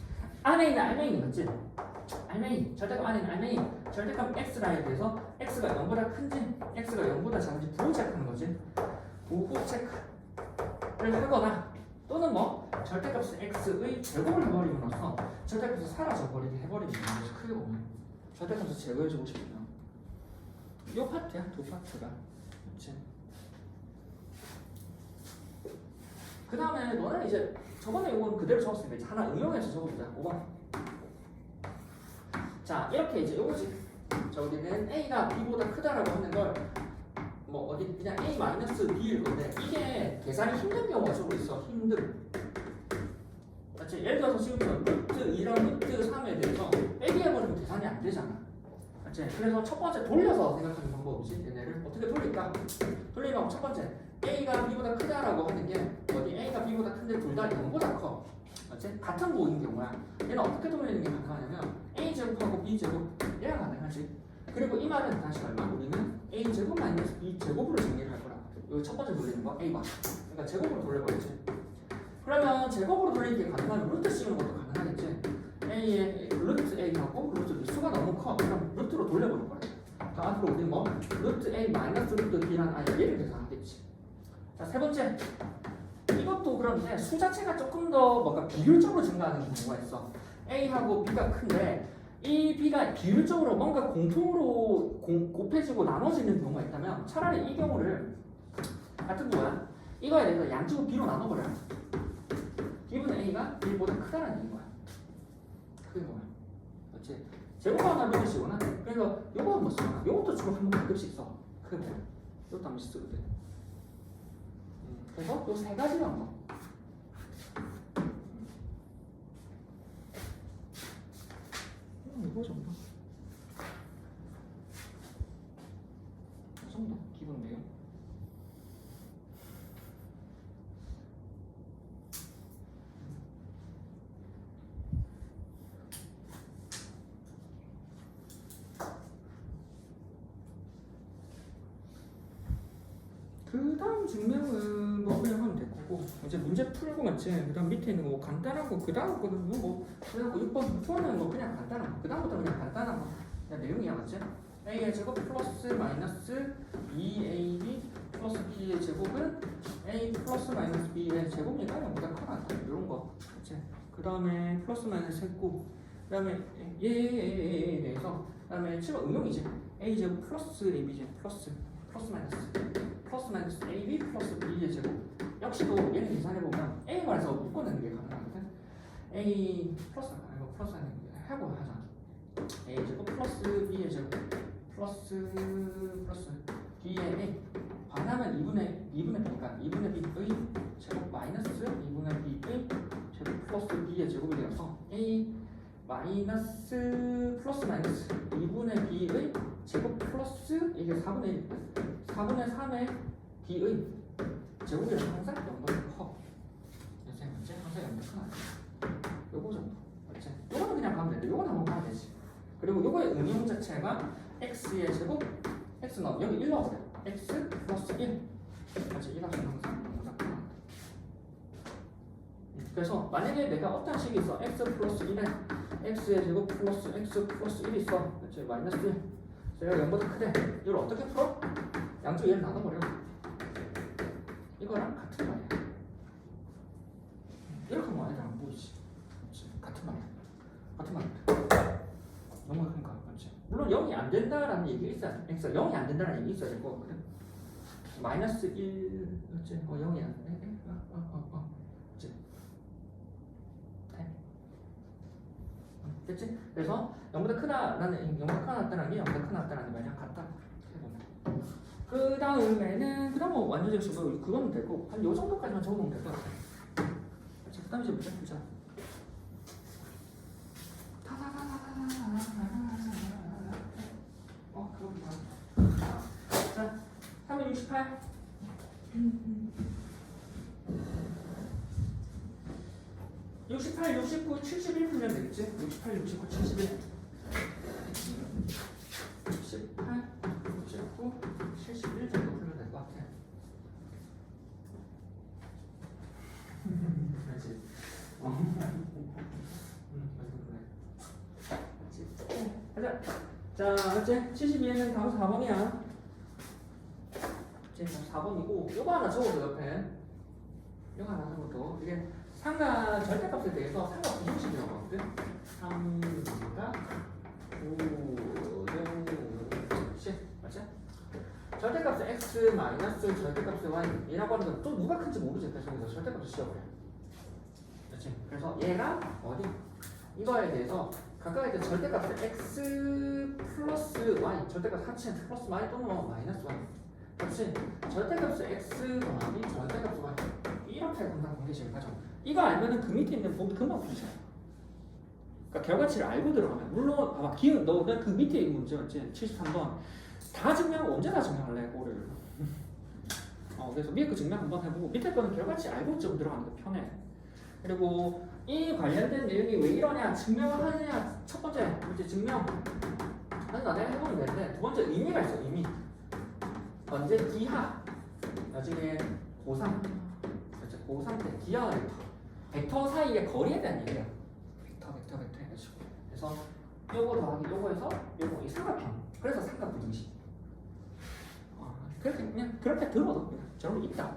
Speaker 1: 안에 있는 알맹이 맞지? 알맹이, 절대값 안에 있는 알맹이, 절대값 x라에 대해서 x가 0보다 큰지 x가 0보다 작은지 부호 체크하는 거지. 부호 체크를 하거나 또는 뭐 절대값을 x의 제곱을 해버림으로써 절대값을 사라져버리게 해버리는 거지. 크게 보면 절대값을 제거해주고 싶으면 이 파트야, 두 파트가. 그렇지? 그 다음에 너는 이제 저번에 이건 그대로 적었으니까 이제 하나 응용해서 적어보자. 5번. 자, 이렇게 이제 요거지. 자, 우리는 A가 B보다 크다라고 하는 걸 뭐 어디 그냥 A-B일 건데 이게 계산이 힘든 경우가 좀 있어. 힘든. 맞지? 예를 들어서 지금 루트 2랑 루트 3에 대해서 빼기 해버리면 계산이 안 되잖아. 맞지? 그래서 첫 번째 돌려서 생각하는 방법이지. 얘네를 어떻게 돌릴까? 돌리면 첫 번째 A가 B보다 크다라고 하는 게 어디 A가 B보다 큰데 둘 다 0보다 커. 맞지? 같은 부호인 경우야. 얘는 어떻게 돌리는 게 가능하냐면 A제곱하고 B제곱 얘가 가능하지. 그리고 이 말은 다시 말하면 우리는 A제곱 마이너스 B제곱으로 정리를 할 거라. 이거 첫 번째 돌리는 거 A가. 그러니까 제곱으로 돌려버리지. 그러면 제곱으로 돌리는 게 가능하면 루트 씌우는 것도 가능하겠지. A의 루트 A하고 루트 수가 너무 커. 그럼 루트로 돌려버릴 거야. 자, 앞으로 우리는 뭐 루트 A 마이너스 루트 B라는 얘를 계산하겠지. 자, 세 번째. 이것도 그런데 수 자체가 조금 더 뭔가 비율적으로 증가하는 경우가 있어. A하고 B가 큰데 이 B가 비율적으로 뭔가 공통으로 곱해지고 나눠지는 경우가 있다면 차라리 이 경우를 같은 거야. 이거에 대해서 양쪽을 B로 나눠버려. 기분 A가 B보다 크다는 얘기인 거야. 그게 뭐야? 그렇지? 제곱하나 루트시구나. 그래서 요거 한번 쓰거나 요것도 주로 한번 가끔씩 써. 그게 뭐야? 요것도 한 번씩 쓰거든. 그래서 요 세 가지만 뭐. 이거 정도. 이 정도 기본 내용. 그 다음 증명은 뭐 그냥 하면 될 거고 이제 문제 풀고 맞지? 그 다음 밑에 있는 거 뭐 간단한 거 그 다음 거는 뭐 그래갖고 6번은 뭐 그냥 간단한 거 그 다음부터는 그냥 간단한 거 그냥 내용이야 맞지? A의 제곱 플러스 마이너스 2AB 플러스 B의 제곱은 A 플러스 마이너스 B의 제곱이니까 보다 커라 이런 거 맞지? 그 다음에 플러스 마이너스 했고 그 다음에 얘에 대해서 그 다음에 치마 응용이지 A 제곱 플러스 AB 제곱 플러스 마이너스 AB 플러스 B의 제곱 역시도 얘는 계산해보면 A 말에서 묶어내는 게 가능하거든. A 플러스 아니고 플러스 하고 하자. A 제곱 플러스 B의 제곱 플러스 B의 A 반하면 2분의 B니까 2분의 B의 제곱 마이너스 2분의 B의 제곱 플러스 B의 제곱이 되어서 A 마이너스 플러스 마이너스 2분의 B의 제곱 플러스 이게 4분의 3의 B의 제곱이라서 항상 0보다 커. 세 번째 항상 0보다 크나. 요거 정도. 맞지? 요거는 그냥 가면 되는데 요거는 한번 가면 되지. 그리고 요거의 응용 자체가 x의 제곱 x 넣으면 여기 1 넣어버려. x 플러스 1 맞지? 1 합치면 항상 0보다 크나. 그래서 만약에 내가 어떤 식이 있어 x 플러스 1에 x의 제곱 플러스 x 플러스 1이 있어 그치? 마이너스 1 제가 0보다 크대 이걸 어떻게 풀어? 양쪽 얘를 나눠버려 이거랑 같은 말이야 이렇게 하면 애들 안 보이지 그치? 같은 말이야 너무 큰가 그치? 물론 0이 안 된다라는 얘기가 있어야 돼 x가 0이 안 된다는 얘기 있어야 되고 그래? 마이너스 1 그치? 0이 안 돼? 그치? 됐지? 그래서 0보다 크다라는 0보다 크다 낫다는 게 0보다 크다 낫다는 말이랑 같다. 그 다음에는 그다음은 완전히 수분 그거는 되고 한 요 정도까지만 적어놓으면 될 것 같아. 자, 그다음에 이제 보자. 그럼 자, 368. 68, 69, 71 풀면 되겠지? 68, 69, 71. 68, 69, 71 정도 풀면 될 것 같아. 그렇지. 가자. 자, 어째? 72에는 다음 4번이야. 이제 4번이고, 요거 하나 적어도 옆에. 요거 하나 적어도. 이게 상가 절대값에 대해서 상가 부등식이라고 하거든. 3가 9, 6, 10. 맞지? 절대값은 x 마이너스 절대값은 y이라고 하는 건 또 누가 큰지 모르지. 그래서 여기서 절대값을 씌워버려. 그렇지? 그래서 얘가 어디? 이거에 대해서 각각의 그 절대값을 x 플러스 y, 절대값 합치면 플러스 y 또는 마이너스 y. 그렇지? 절대값을 x 더하기 절대값을 y. 이렇게 항상 관계식을 가져. 이거 알면은 그 밑에 있는 보기 금방 풀리잖아. 그러니까 결과치를 알고 들어가면 물론 봐봐 기운 너는 그 밑에 있는 문제였지 73번 다 증명하고 언제 다 증명할래 그거를. 그래서 위에 그 증명 한번 해보고 밑에 거는 결과치 알고 좀 들어가는 게 편해. 그리고 이 관련된 내용이 왜 이러냐 증명을 하느냐 첫 번째 문제 증명 하는 거 내가 해보면 되는데 두 번째 의미가 있어 의미. 언제 기하 나중에 고3 고3 때 기하와 벡터 사이의 거리에 대한 얘기야. 벡터 해가지고 그래서 요거 더하기 요거에서 요거 이 삼각형 그래서 삼각 부등식. 그렇게 그냥 그렇게 들어도 그냥 저런 거 있다.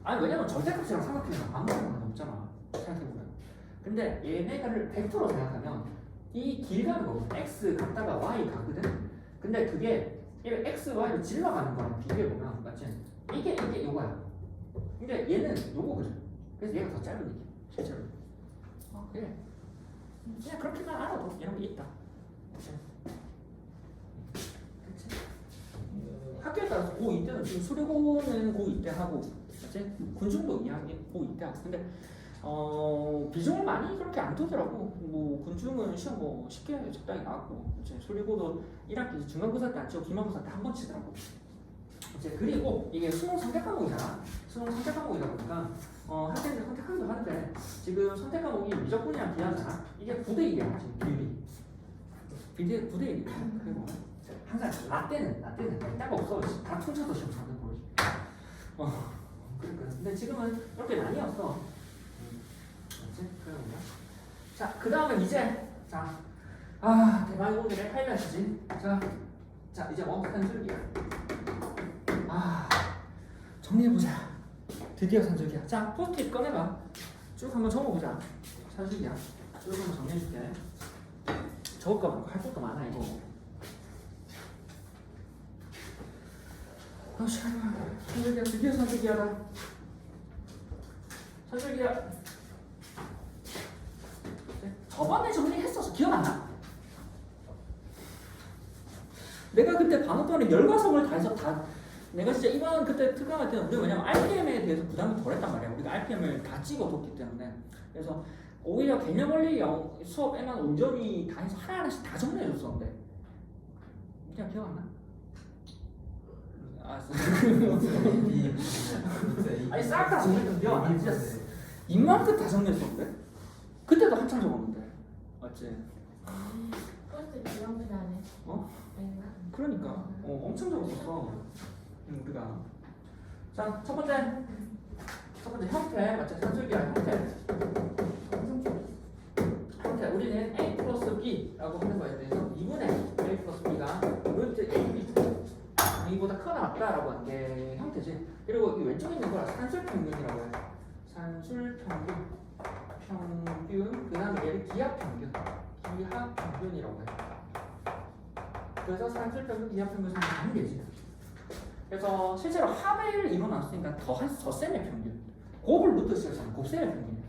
Speaker 1: 아니 왜냐면 절대값이랑 삼각형이랑 아무 상관 없잖아 생각해보면. 근데 얘네가를 벡터로 생각하면 이 길 가는 거 x 갔다가 y 가거든. 근데 그게 x, y로 질러가는 거랑 비교해보면 맞지? 이게 요거야. 근데 얘는 요거거든. 그래서 얘가 더 짧은 얘기야 실제로. 그래 그냥 그렇게만 알아도 이런 게 있다. 그치? 학교에 따라서 고2 때는 지금 수료고는 고2 때 하고 맞지? 군중도 2학년 고2 때 하고 근데 비중을 많이 그렇게 안 두더라고. 뭐 군중은 시험 뭐 쉽게 적당히 나왔고 이제 수료고도 1학기 중간고사 때 안 치고 기말고사 때 한 번 치더라고. 이제 그리고 이게 수능 선택 과목이잖아. 수능 선택 과목이다 보니까 학생들이 선택하기도 하는데 지금 선택 과목이 미적분이랑 비하잖아. 이게 9대1이야 지금 비율이 9대1이야. 그리고 항상 라떼는 딱 없어. 다 통쳐서 시험 사는 거지. 그러니까 근데 지금은 이렇게 나뉘었어. 맞지? 그런 거야. 자, 그 다음은 이제 대박의 공개를 하이라이트지. 자 이제 원탁한 줄기야. 정리해보자. 드디어 산줄기야. 자, 포스트잇 꺼내봐. 쭉 한번 적어보자. 산줄기야. 쭉 한번 정리해줄게. 적을 거 많고 할 것도 많아 이거. 산줄기야. 드디어 산줄기야다. 산줄기야. 저번에 정리했어서 기억 안 나? 내가 그때 반원 동안에 열과성을 다 해서 내가 진짜 이번 그때 특강할 때는 우리가 왜냐면 RPM에 대해서 부담이 덜했단 말이야. 우리가 RPM을 다 찍어뒀기 때문에. 그래서 오히려 개념 원리 수업에만 온전히 다 해서 하나하나씩 다 정리해줬었는데 그냥 기억 안 나? 알았어. 아니 싹 다 정리했던 기억 안 나. 진짜 이만큼 다 정리했었는데? 그때도 한참 적었는데 맞지?
Speaker 3: 포스트 기억이 나네. 아닌가?
Speaker 1: 그러니까 엄청 적었었어 우리가. 자, 첫 번째 형태 맞죠? 산술기와 형태 우리는 A 플러스 B라고 하는 거에 대해서 2분의 A 플러스 B가 루트 A, B B보다 크거나 같다라고 하는 게 형태지. 그리고 이 왼쪽에 있는 걸 산술평균이라고 해. 산술평균 그 다음에 얘를 기하평균이라고 해. 그래서 산술평균, 기하평균 한 개지. 그래서 실제로 합을 이뤄놨으니까 덧셈의 평균. 곱을 루트 쓰였잖아. 곱셈의 평균이야.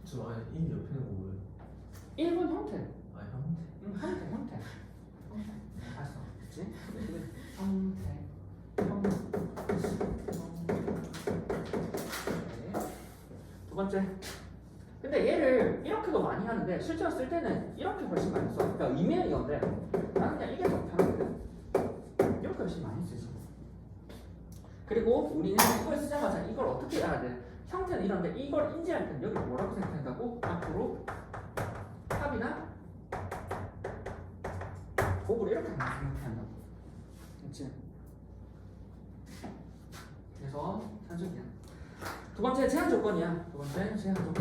Speaker 2: 저 아예 이 옆에는 뭐예요?
Speaker 1: 1분 형태.
Speaker 2: 형태?
Speaker 1: 형태. 봤어. 그치? 형태. 번째. 근데 얘를 이렇게도 많이 하는데 실제로 쓸 때는 이렇게 훨씬 많이 써. 그러니까 의미는 이건데 나는 그냥 이게 더 편하거든. 이렇게 훨씬 많이 쓰지. 그리고 우리는 이걸 쓰자마자 이걸 어떻게 알아야 돼? 형태는 이런데 이걸 인지할 때는 여기 뭐라고 생각한다고? 앞으로 합이나 곱을 이렇게 생각한다고. 그렇지? 그래서 산술기야. 두 번째 제한 조건이야. 두 번째 제한 조건.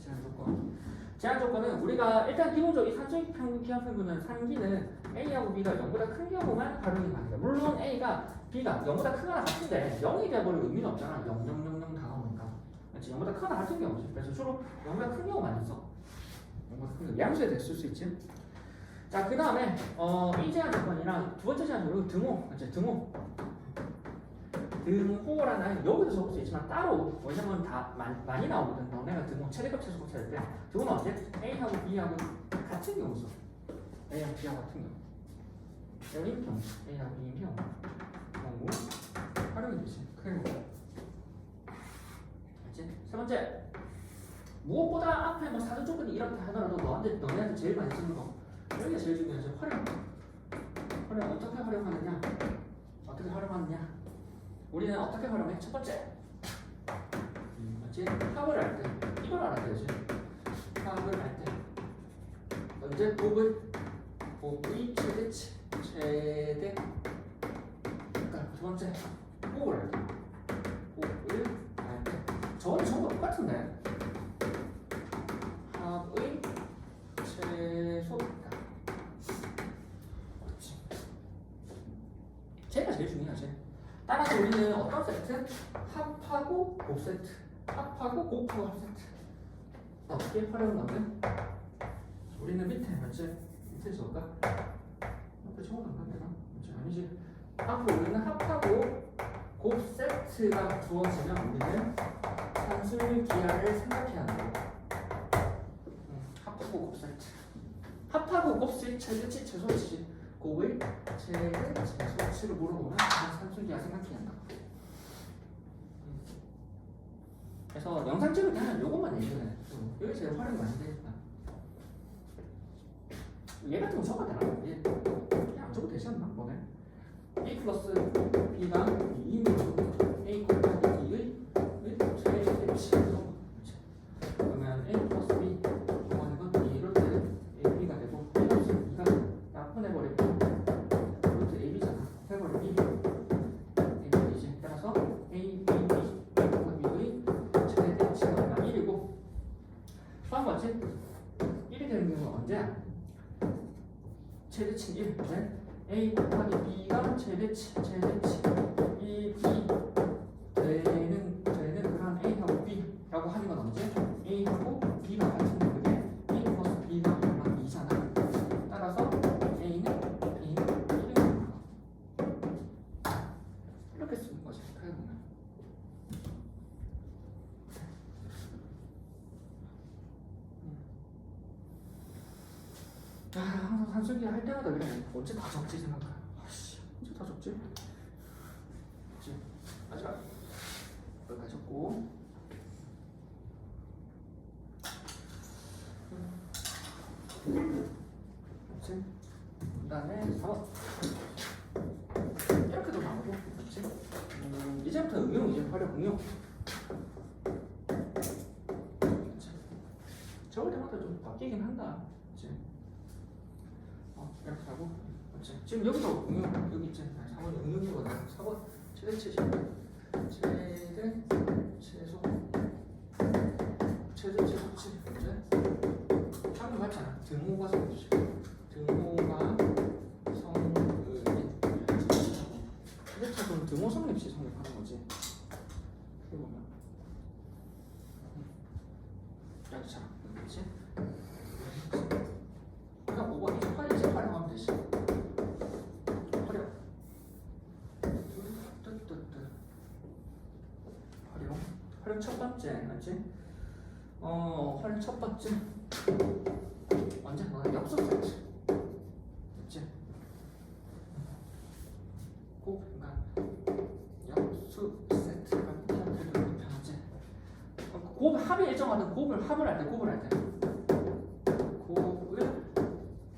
Speaker 1: 제한 조건. 제한 조건은 우리가 일단 기본적으로 이 산술기 평균, 기하 평균은 산기는 A하고 B가 0보다 큰 경우만 활용이 가능해. 물론 A가 B가 0보다 크거나 같은데 0이 돼버리면 의미는 없잖아. 0, 0, 0, 0 다 나오니까. 그렇지? 0보다 크거나 같은 경우지. 그래서 주로 0보다 큰 경우만 써. 0보다 큰 경우. 양수에 됐을 수 있지. 자, 그 다음에 이 제한 조건이랑 두 번째 제한 조건은 등호. 그렇지? 등호. 등호라는 여기도 적을 수 있지만 따로 왜냐면 다 많이 나오거든. 너네가 등호 최대값 최소값 찾을 때 등호는 언제? A하고 B하고 같은 경우 써. A하고 B하고 같은 경우. L인 경우, A하고 B인 경우 활용이 되지. 크게 보자. 알지? 세 번째, 무엇보다 앞에 뭐 사전 조건이 이렇게 하더라도 너네한테 제일 많이 쓰는 거 여기가 제일 중요하지. 활용. 어떻게 활용하느냐? 어떻게 활용하느냐? 우리는 어떻게 활용해? 첫 번째, 맞지? 합을 할 때 이걸 알아야지. 합을 할 때 언제 곱의 최대치 최대. 그러니까 두 번째, 곱을 할 때 저건 전부 똑같은데 합의 최소다. 그렇지. 제가 제일 중요하지. 따라서 우리는 어떤 세트? 합하고 곱 세트. 합하고 곱하고 합 세트. 어떻게 활용하면? 우리는 밑에 맞지? 밑에 적을까? 앞에 적어놓을까 내가? 맞지? 아니지. 앞으로 우리는 합하고 곱 세트가 주어지면 우리는 산술 기하를 생각해야 한다. 합하고 곱 세트. 합하고 곱이 최대치 최소치. 곱의 최대 최소치를 물어보면 산술 기하 생각해야 한다. 그래서 영상 찍을 때는 요것만 얘기해. 여기 제일 활용이 많이 되니까. 얘 같은 거 적어도 되나? 얘 그냥 안 적어도 되지 않나? 뭐네? A 플러스 B가 2는 A 곱하기 B의 최대치. 그러면 A 플러스 B 이거는 건 이럴 때 A, B가 되고 A 플러스 B가 나분해버리고 이것도 A, B잖아. 해버리기 A, B지. 따라서 A, B, B 곱하기 B의 최대치가 1이고 수학 맞지? 1이 되는 경우는 언제야? 최대치 1. 네? A 곱하기 B가 최대치 1, B 되는 그런 A하고 B라고 하는 건 언제? A하고 B가 같은 경우에 A 플러스 B가 2잖아. 따라서 A는 B는 1인 거야. 이렇게 쓰는 거지. 크게 보면. 항상 산술기 할 때마다 그래. 언제 다 적지 생각해. 아씨, 언제 다 적지? 그치? 마지막 여기까지 적고. 그렇지? 그 다음에 4번 이렇게도 나오고. 그렇지? 이제부터 응용, 이제 활용 응용. 그렇지? 적을 때마다 좀 바뀌긴 한다. 그렇지? 이렇게 하고. 그렇지? 지금 여기도 응용, 여기 있지? 4번 응용이거든. 4번 최대치 최대 최소 최대치 수치. 그렇지? 참고 맞잖아. 등호가 성수치. 등호가 성의. 최대치 그럼 등호 성립시 성립하는 거지. 이렇게 보면. 여기서 그렇지? 그냥 5번 이제 활용하면 되지. 활용 첫 번째, 맞지? 활용 첫 번째 언제? 너는 엽서 세트, 맞지? 곱인간 엽서 곱 합이 일정하든 합을 할 때 곱을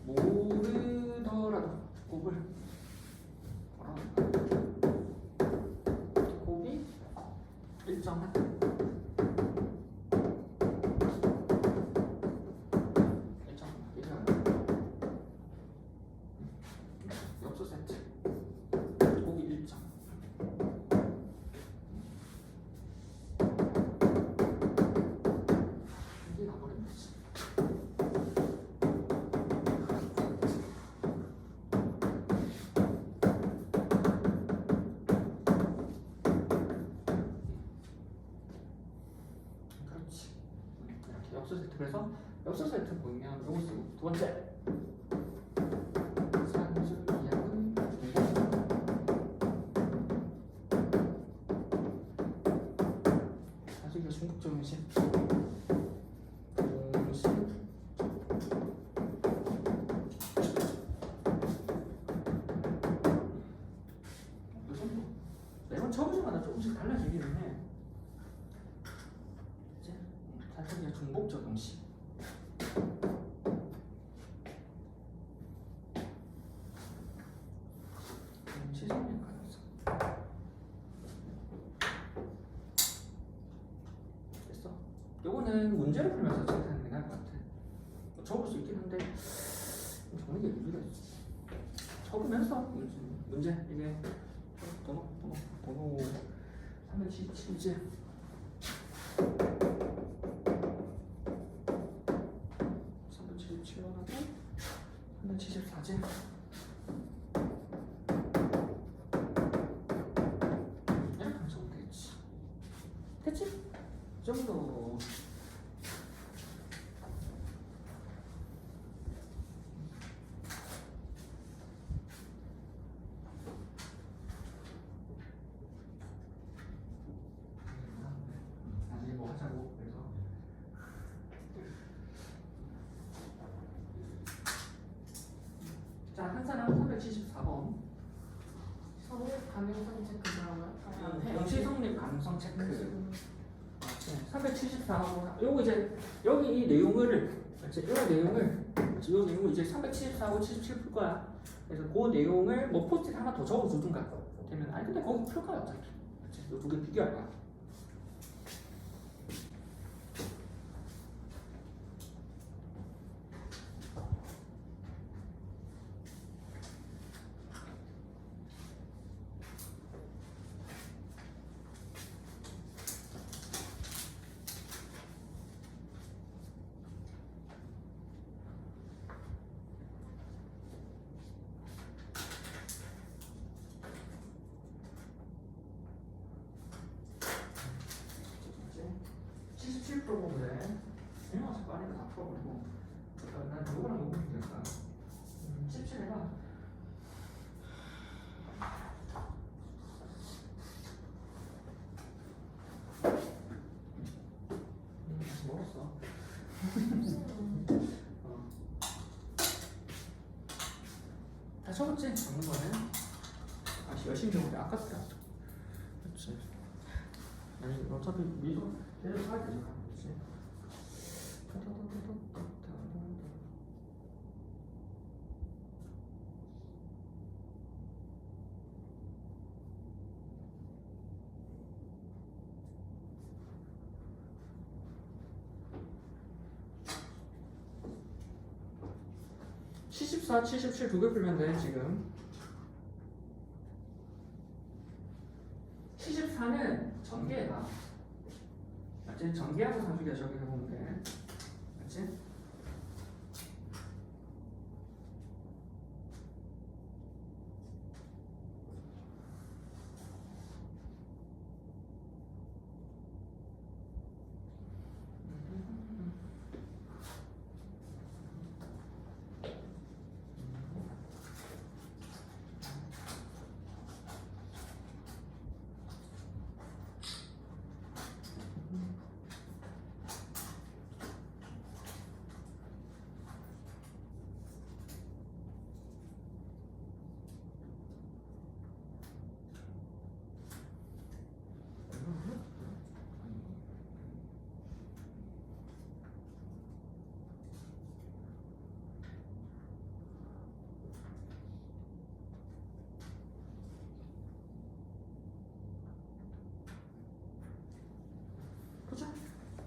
Speaker 1: 모르더라도 곱을 뭐라고 할까? 곱이 일정하다. 엽서 세트 곱이 일정. 이게 나버리면 되지. 그렇지. 이렇게 엽서 세트. 그래서 엽서 세트 보면 요거 쓰고 두 번째 산술 이하의 산술기하 중국적 음식 매번 처음마다 조금씩 달라지기는 해. 이제 산술기하 중복적 음식. 시선의 가능성. 됐어. 요거는 문제를 풀면서 체크하는 게 나을 것 같아. 뭐 적을 수 있긴 한데 좀 적는 게 의미가 있어. 적으면서 문제 이게 번호 377제 377원하고 374제 이렇게 하면 적으면 되겠지. 됐지? 이 정도. 나중에 뭐 하자고. 그래서 자, 한 사람 374번
Speaker 3: 성립 가능성 체크 뭐라고요?
Speaker 1: 동시 성립 가능성 체크. 374하고 요거 이제 여기 이 내용을 요 내용을 이제 374하고 77 풀 거야. 그래서 그 내용을 뭐 포스트잇 하나 더 적어주든가 되면 아니 근데 거기 풀 거야 어차피. 요 두 개 비교할 거야. 풀어보래. 그냥 자꾸 안에다 다 풀어버리고. 난 요거랑 요거 보면 될까? 17 해봐. 다시 먹었어. 다 적었지? 적는 거는. 다시 열심히 적은데 아깝다. 그렇지. 아니 어차피 미도 계속 하게 되잖아. 그렇지? (74, 77) 두 개 풀면 돼 지금. 74는 전개해봐. 맞지? 전개하고 상수기하 적용해보면 돼. 맞지?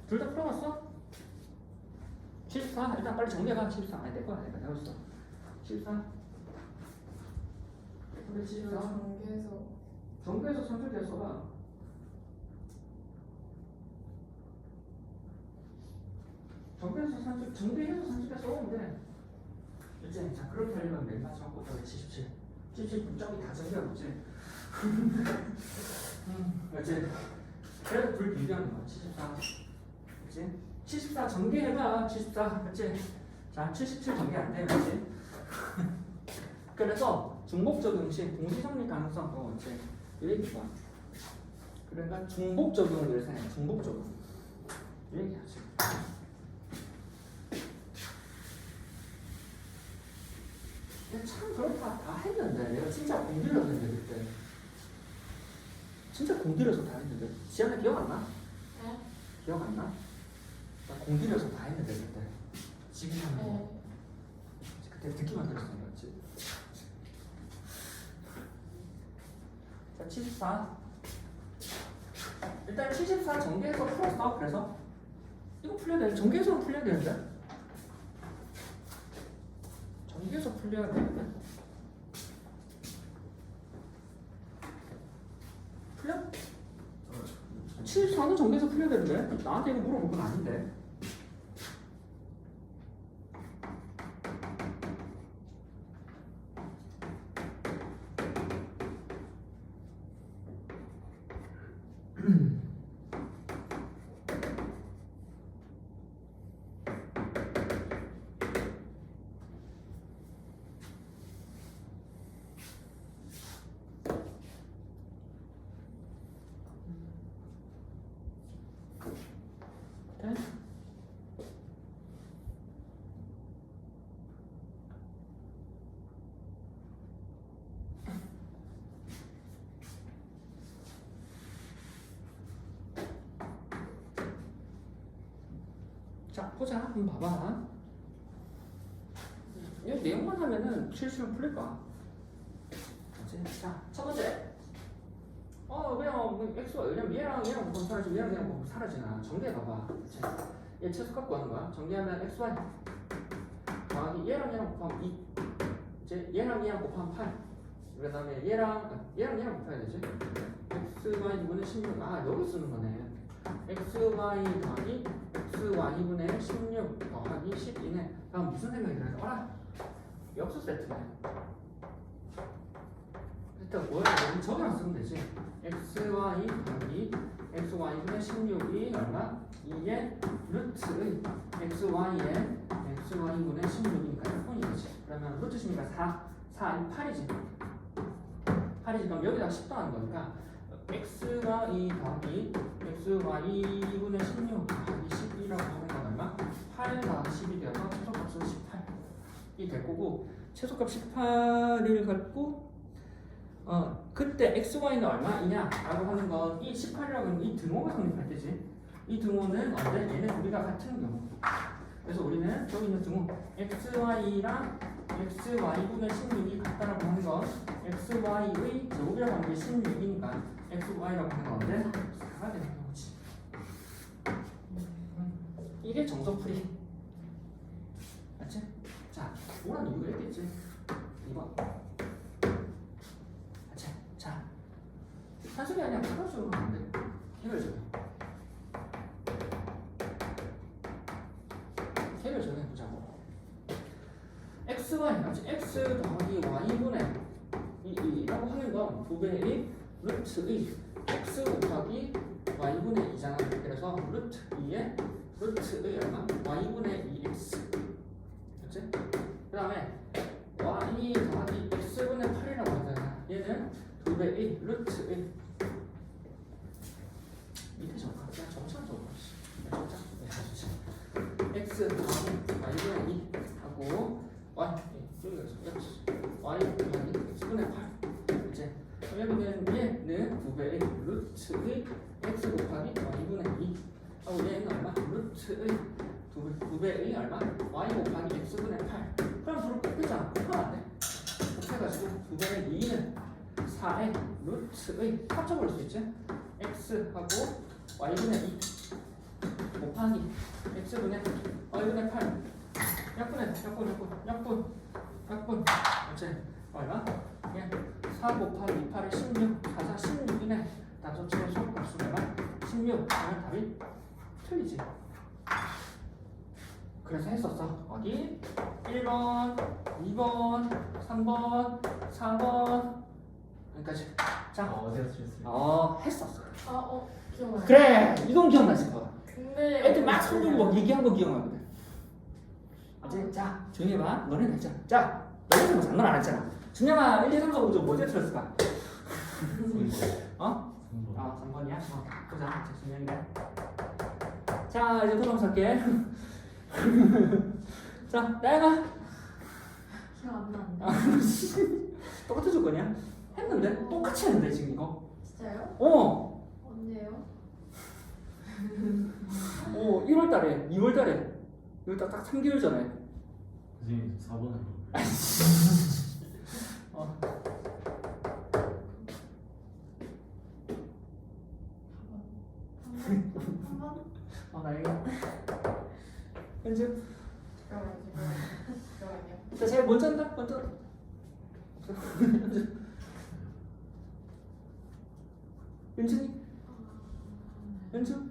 Speaker 1: 둘 다 풀어봤어? 74 일단 빨리 정리해봐. 74 아니 내 거야 내가 내었어. 74 그래 74
Speaker 4: 전개해서
Speaker 1: 정규에서 산술기에 써봐. 정규에서 산술기에 써보면 돼. 이제 자 그렇게 하려면 맨 마지막 곱하기 77 77분점이 다 정리하겠지. 그렇지. 그래서 둘 비교하는 거야. 74 그렇지. 74 전개해봐. 74 그렇지. 자 77 전개 안 되면 그렇지. 그래서 중복적용 시 동시성립 가능성 그렇지. 이 얘기가. 그러니까 중복적용을 생각해. 중복적용 이 얘기하지. 참 그렇다 다 했는데 내가 진짜 공들여서 했는데 그때 진짜 공들여서 다 했는데 지안아 기억 안 나?
Speaker 3: 네?
Speaker 1: 기억 안 나? 나 공들여서 다 했는데 그때 지금 하는 거
Speaker 3: 네.
Speaker 1: 그때 듣기만 들었어 맞지? 자 74 일단 74 전개해서 풀었어. 그래서 이거 풀려야 돼. 전개해서 풀려야 되는데 전개해서 풀려야 되는데 풀려? 74는 전개해서 풀려야 되는데 나한테 이거 물어볼 건 아닌데. 네? 자 보자. 한번 봐봐. 이 내용만 하면은 실수는 풀릴 거야. 그렇지? 자, 첫 번째. 그냥 뭐 x가 왜냐면 얘랑 곱하면 사라지고 얘랑 곱하면 사라지나. 정리해 봐봐. 그렇지? 얘 최소 갖고 하는 거야. 정리하면 xy 더하기 얘랑 곱하면 2. 이제 얘랑 곱하면 8. 그 다음에 얘랑 곱해야 되지. xy 2분의 16. 여기 쓰는 거네. xy 더하기 xy분의 16 더하기 12네. 다음 무슨 생각이 들어요? 역수 세트네. 일단 뭐야? 저기랑 쓰면 되지. xy 더하기 xy분의 16이 얼마? 2의 루트의 xy분의 16이니까 1이 그러면 루트 16이니까 4, 8이지. 8이지. 그럼 여기다가 10 더하는 거니까 xy 더하기 xy분의 16 더하기 12라고 하는 건 얼마? 8 더하기 10이 되어서 최소값은 18이 될 거고, 최소값 18을 갖고 그때 xy는 얼마이냐 라고 하는 건 이 18이라고 하는 이 등호가 성립할 때지. 이 등호는 언제? 얘네 둘이가 같은 경우. 그래서 우리는 저기 있는 등호 xy랑 xy분의 16이 같다라고 하는 건 xy의 제곱이라고 하는 게 16이니까 xy라고 하는 건 언제? 4가 되는 경우지. 이게 정석풀이. 맞지? 자, 뭐라는 이유가 있겠지? 2번. 맞지? 자, 산술이 아니라 풀어주면 안 돼. 해결적용. 해결 정해보자고. xy, 맞지? x 더하기 y분의 2라고 하는 건 2배의 루트의 x 곱하기 y분의 2잖아. 그래서 루트 2의 루트의 얼마? y분의 2x. 그치? 그 다음에 y 더하기 x분의 8이라고 하잖아. 얘는 2배의 루트의 밑에 적어. 그냥 정상 적어. 정상. x 더하기 y분의 2 하고 y y 더하기 x분의 8. 이제 여기는 얘는 2배의 루트의 x 곱하기 y분의 2 하고 얘는 얼마? 루트의 2배의 얼마? y 곱하기 x분의 8. 그럼 둘을 곱했잖아. 곱하면 안 돼. 곱해가지고 2배의 2는 4의 루트의 합쳐버릴 수 있지? x하고 y분의 2 곱하기 x분의 1분의 8 약분 어째 얼마? 예. 4 곱하기 8에 16 4, 16이네 단수 최소 값수 얼마? 16 그러면 답이 틀리지. 그래서 했었어. 어디? 1번 2번 3번 4번 여기까지. 자
Speaker 2: 어디가 실수?
Speaker 1: 했었어.
Speaker 3: 기억나요.
Speaker 1: 그래 이건 기억나실 거야.
Speaker 3: 근데
Speaker 1: 애들 막 손들고 막 얘기한 거 기억나거든. 어제 자 조용히 해봐. 너네 했잖아. 자 너네는 뭐 장난 안 했잖아. 준영아 1, 2, 3, 4, 5점 뭐제 틀었을까? 어? 3번이야? 보자. 준영이네. 자 이제 토론 할게. 자 나영아.
Speaker 3: 기억 안 나는데.
Speaker 1: 똑같은 조건이야? 했는데? 똑같이 했는데 지금 이거?
Speaker 3: 진짜요? 언제요?
Speaker 1: 1월달에 2월달에 이거 딱 3개월 전에.
Speaker 2: 선생님 4번은
Speaker 1: 어.
Speaker 3: 3번?
Speaker 1: 나영아 현주
Speaker 4: 잠깐만요.
Speaker 1: 자 제일 먼저 한다 먼저. 현준이 현주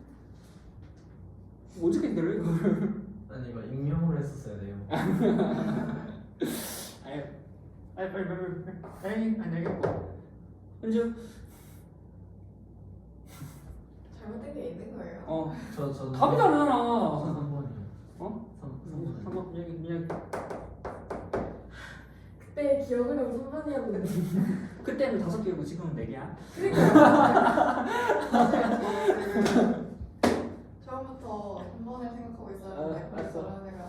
Speaker 1: 어떻게 들어 이거를?
Speaker 2: 아니 이거 익명으로 했었어야 돼요.
Speaker 1: 빨리 알겠고 현주
Speaker 4: 잘못된 게 있는 거예요.
Speaker 2: 저
Speaker 1: 답이 다르잖아.
Speaker 2: 3번이요.
Speaker 1: 어?
Speaker 2: 3번.
Speaker 1: 3번 민혁이
Speaker 3: 그때 기억으로 3번이었는데.
Speaker 1: 그때는 5개고 지금은 4개야.
Speaker 4: 처음부터 한 번에 생각하고 있었는데
Speaker 1: 알았어.
Speaker 4: 다른 애가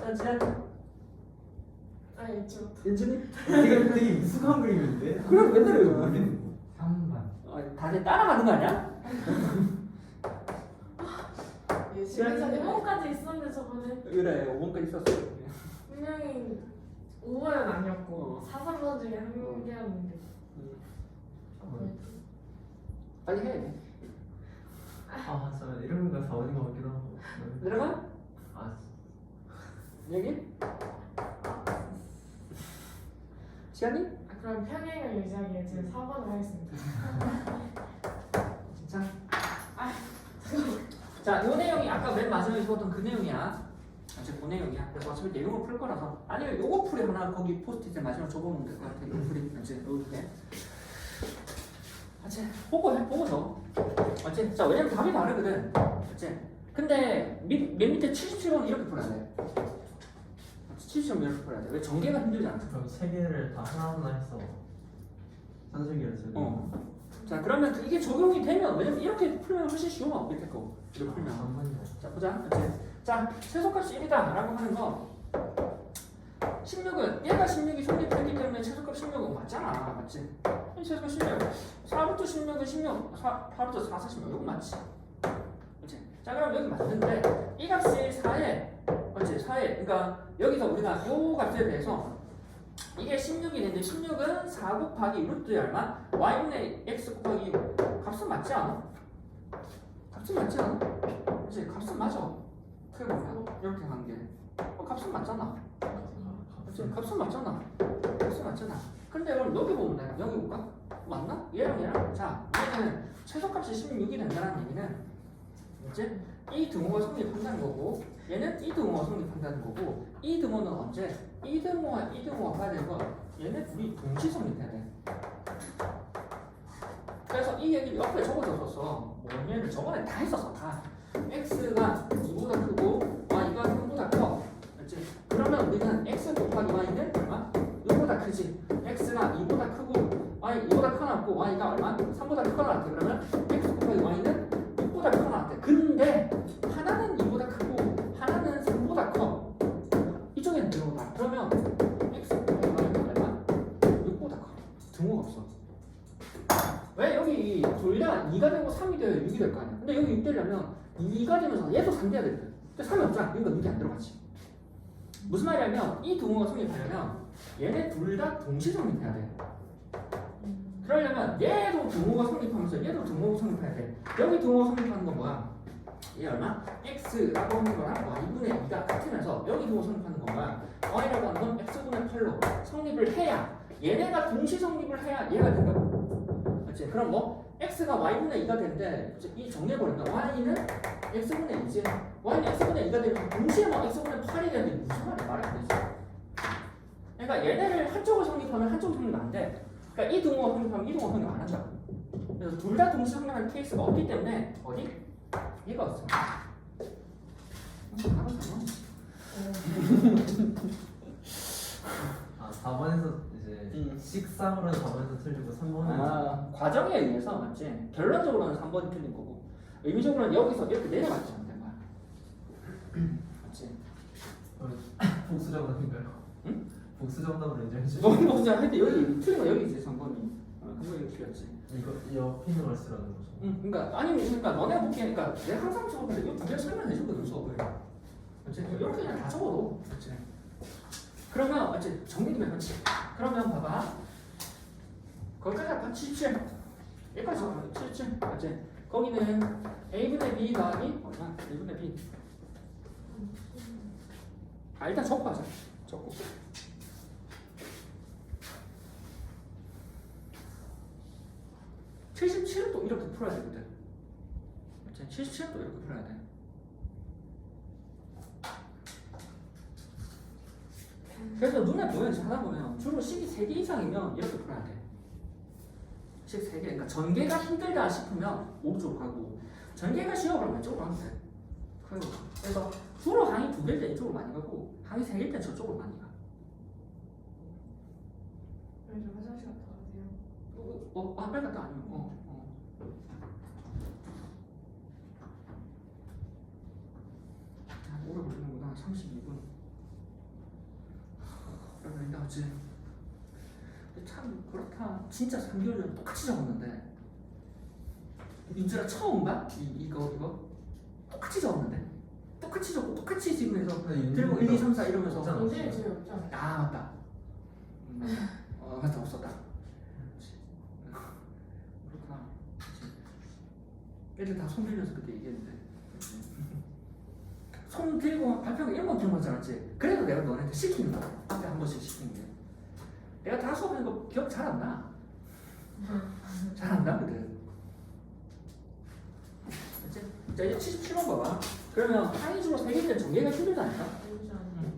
Speaker 1: 자 지난
Speaker 3: 아니 저
Speaker 1: 윤준이
Speaker 2: 되게 익숙한 그림인데?
Speaker 1: 그럼 맨날 이거
Speaker 2: 3번.
Speaker 1: 다들 따라가는 거 아니야?
Speaker 3: 지금 5번까지 있었는데 저번에
Speaker 1: 그래 5번까지 있었어.
Speaker 3: 분명히 5번은 아니었고 4, 3번 중에 한 개였는데.
Speaker 1: 빨리 해야 돼.
Speaker 2: 저 이런 거 4번인 것 같기도 하고.
Speaker 1: 들어가?
Speaker 2: 아
Speaker 1: 여기? 지안이?
Speaker 3: 그럼 평행을 유지하기 위해 지금 4번을 하겠습니다.
Speaker 1: 진짜? 자, 요 내용이 아까 맨 마지막에 적었던 그 내용이야. 어차피 그 내용이야. 그래서 어차피 내용을 풀 거라서. 아니면 요거 풀이 하나 거기 포스트잇에 마지막에 적어놓으면 될 것 같아. 요 풀이 이제 이렇게. 어째 보고 해, 보고 줘. 어째 자, 왜냐면 답이 다르거든. 어째 근데 맨 밑에 77번 이렇게 풀어야 돼. 77번 이렇게 풀어야 돼. 왜 전개가 힘들잖아.
Speaker 2: 그럼 3개를 다 하나하나 해서 산수기였어요.
Speaker 1: 자, 그러면 이게 적용이 되면 왜냐면 이렇게 풀면 훨씬 쉬워. 밑에 거 이렇게 풀면.
Speaker 2: 3번이요.
Speaker 1: 자 보자. 그치? 자 최소값이 1이다 라고 하는 거 16은 얘가 16이 성립했기 때문에 최소값 16은 맞잖아. 맞지? 이 최소값 16 4부터 16은 16 8부터 4, 4, 16 이거 맞지? 그치? 자 그럼 여기 맞는데 이 값이 4에 맞지? 4에 그러니까 여기서 우리가 요 값에 대해서 이게 16이 되는데 16은 4 곱하기 루트의 얼마? y분의 x 곱하기 2 값은 맞지 않아? 값은 맞지 않아? 그치? 값은 맞아. 크게 보면 이렇게 한 게 값은 맞잖아. 그치? 값은 맞잖아. 값은 맞잖아. 근데 그럼 여기 보면 돼. 여기 볼까? 맞나? 얘랑 얘랑 자 얘는 최소값이 16이 된다는 얘기는 이제 이 등호가 성립한다는 거고 얘는 이 등호가 성립한다는 거고 이 등호는 언제? 이 등호와 이 등호가 봐야 되는 건 얘네 둘이 동시 성립해야 돼. 그래서 이 얘기를 옆에 적어줬었어. 뭐냐면 저번에 다 했었어. 다 x가 2보다 크고 y가 3보다 커. 그렇지? 그러면 우리는 x 곱하기 y는 얼마? 6보다 크지. x가 2보다 크고 y 2보다 커놨고 y가 얼마? 3보다 커놨대. 그러면 x 곱하기 y는 6보다 커놨대. 근데 하나는 2보다 크고 하나는 3보다 커. 이쪽에는 등호다. 그러면 x 곱하기 y는 얼마? 6보다 커. 등호가 없어. 왜 여기 둘 다 2가 되고 3이 되어 6이 될 거 아니야. 근데 여기 6 되려면 2가 되면서 얘도 3 돼야 되거든. 근데 3이 없잖아. 그러니까 6이 안 들어가지. 무슨 말이냐면 이 등호가 성립하려면 얘네 둘 다 동시 성립해야 돼. 그러려면 얘도 등호가 성립하면서 얘도 등호가 성립해야 돼. 여기 등호가 성립하는 건 뭐야? 얘 얼마? x라고 하는 거랑 y분의 2가 같으면서 여기 등호 성립하는 건 뭐야? y라고 하는 건 x분의 8로 성립을 해야 얘네가 동시 성립을 해야 얘가 된다고. 그렇지? 그럼 뭐 x가 y분의 2가 되는데 이 정리해버린다. y는 x분의 2지. y는 x분의 2가 되면 동시에 막 x분의 8이 되는데 무슨 말이야? 말이 안 되지. 그러니까 얘네를 한쪽을 성립하면 한쪽 성립 안 돼. 그러니까 이 등호가 성립하면 이 등호가 성립 안 한다고. 그래서 둘 다 동시 성립하는 케이스가 없기 때문에 어디? 얘가 없어. 알았잖아.
Speaker 2: 아 4번에서 이제 식상으로는 4번에서 틀리고 3번은
Speaker 1: 과정에 의해서 맞지? 결론적으로는 3번이 틀린 거고 의미적으로는 여기서 이렇게 내려갔지 않는 거야. 맞지?
Speaker 2: 복수 정답인가요?
Speaker 1: 응?
Speaker 2: 복수 정답으로 인정해 주시죠.
Speaker 1: 너무 보자 할때 여기 틀린 거 여기 있지 3번이. 그거 이렇게 틀렸지.
Speaker 2: 이거 옆에 걸 쓰라는 거죠.
Speaker 1: 그러니까 아니 그러니까 너네 보기에 그러니까 내가 항상 적었는데 이거 두개 설명해 주거든 수업을. 맞지? 이렇게 그냥 다 적어도 맞지? 그러면 맞지? 정리도 해봤지? 그러면 봐봐. 거기까지 아까 77. 여기까지 77. 맞지? 거기는 a분의 b 더하기 얼마? a분의 b. 일단 적고 하자. 적고. 77은 또 이렇게 풀어야 되거든. 맞지? 77은 또 이렇게 풀어야 돼. 그래서 눈에 보면 하다 보면 주로 식이 3개 이상이면 이렇게 풀어야 돼. 식 3개. 그러니까 전개가 힘들다 싶으면 오른쪽으로 가고 전개가 쉬워 그러면 왼쪽으로 가면 돼. 그래서 주로 항이 2개일 때 이쪽으로 많이 가고 항이 3개일 때 저쪽으로 많이 가.
Speaker 4: 네, 저 화장실 갔다 와세요.
Speaker 1: 빨리 갔다 아니면 오래 걸리는구나. 32분. 그러면 나지. 참 그렇다. 진짜 3개월 전에 똑같이 적었는데 민주라 처음 봐? 이거 똑같이 적었는데 똑같이 적고 똑같이 지금 해서 그리고 1, 2, 3, 4 이러면서
Speaker 2: 없잖아.
Speaker 4: 문제는 집에 없잖아.
Speaker 1: 아 맞다. 맞다 없었다. 그렇구나. 애들 다 손 들려서 그때 얘기했는데 손 들고 발표가 1번 기억나지 않았지? 그래도 내가 너네한테 시키는 거야. 앞에 한 번씩 시키는 게. 내가 다 수업하는 거 기억 잘 안 나. 잘 안 나거든. 자 이제 77번 봐봐. 그러면 항의주로 3개 때는 전개가 힘들다니까.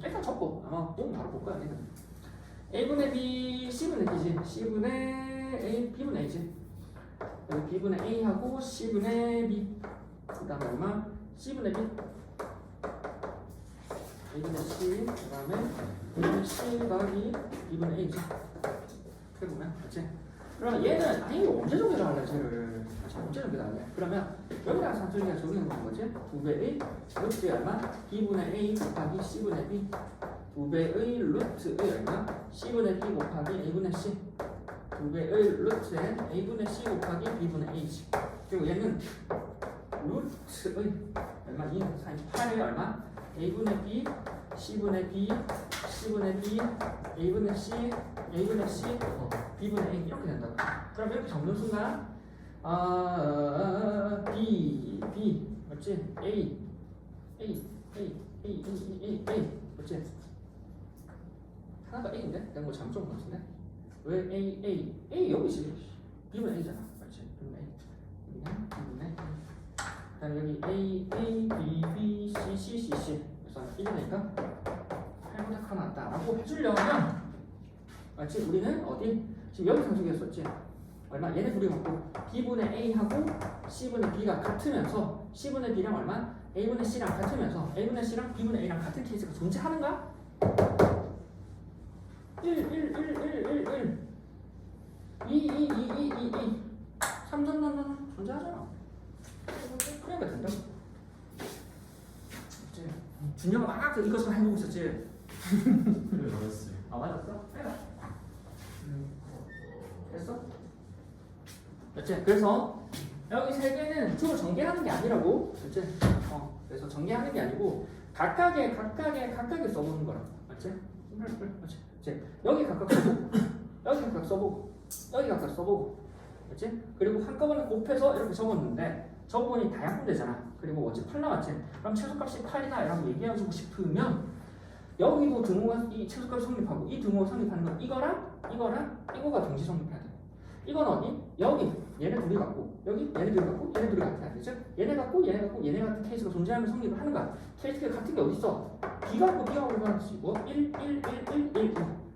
Speaker 1: 일단 적고 아마 똥 바로 볼 거야. 얘는 a분의 b, c분의 b지. c분의 a, b분의 a지. 여기 b분의 a하고 c분의 b. 그 다음에 얼마? c분의 b. a분의 c. 그 다음에 b분의 c 더하기 b분의 a지. 그래 보면 그렇지? 그러면 얘는 아니 언제 정리를 할래 쟤를? 언제 정리를 할래? 그러면 여기다가 산술기가 적용해 보는 거지? 2배의 루트의 얼마? b분의 a 곱하기 c분의 b 2배의 루트의 얼마? c분의 b 곱하기 a분의 c 2배의 루트의 a분의 c 곱하기 b분의 a지. 그리고 얘는 루트의 얼마? 2, 4, 8의 얼마? a분의 b c분의 b c분의 b a분의 c a분의 c b분의 a 이렇게 된다고. 그럼 이렇게 적는 순간 b 맞지? a 맞지? 하나가 a인데? 내가 뭐 잘못 적은 것 같은데? 왜 a 여기지? b분의 a잖아 맞지? b분의 a b분의 a 그 다음에 여기 a b b c 그래서 1이니까 8분의 하나 나왔다 라고 해주려면 맞지? 우리는 어디? 지금 여기 상식이었었지? 얼마? 얘네 둘이 갖고 b분의 a하고 c분의 b가 같으면서 c분의 b랑 얼마? a분의 c랑 같으면서 a분의 c랑 b분의 a랑 같은 케이스가 존재하는가? 1 2 3 존재하잖아. 그러니까 된다고. 준영아 막 이것을 해보고 있었지?
Speaker 2: 그래 맞았어요.
Speaker 1: 아 맞았어? 해라. 됐어? 됐지? 그래서 여기 세 개는 주로 전개하는 게 아니라고. 됐지? 그래서 전개하는 게 아니고 각각의 써보는 거라. 맞지? 맞지? 여기 각각 써보고 여기 각각 써보고 여기 갖다 써보고, 그렇지? 그리고 한꺼번에 곱해서 이렇게 적었는데 적어보니 다약분되잖아. 그리고 어째 8 나왔지? 그럼 최소값이 8이다 라고 얘기해주고 싶으면 여기도 등호가 이 최소값이 성립하고 이 등호가 성립하는 건 이거랑 이거가 동시 성립해야 돼. 이건 어디? 여기 얘네 둘이 같고 여기 얘네 둘이 같고 얘네 둘이 같아야 되죠? 얘네 같고 얘네 같은 케이스가 존재하면 성립을 하는 거야. 케이스가 같은 게 어디 있어? B가 있고 B가 얼마나 수 있고 1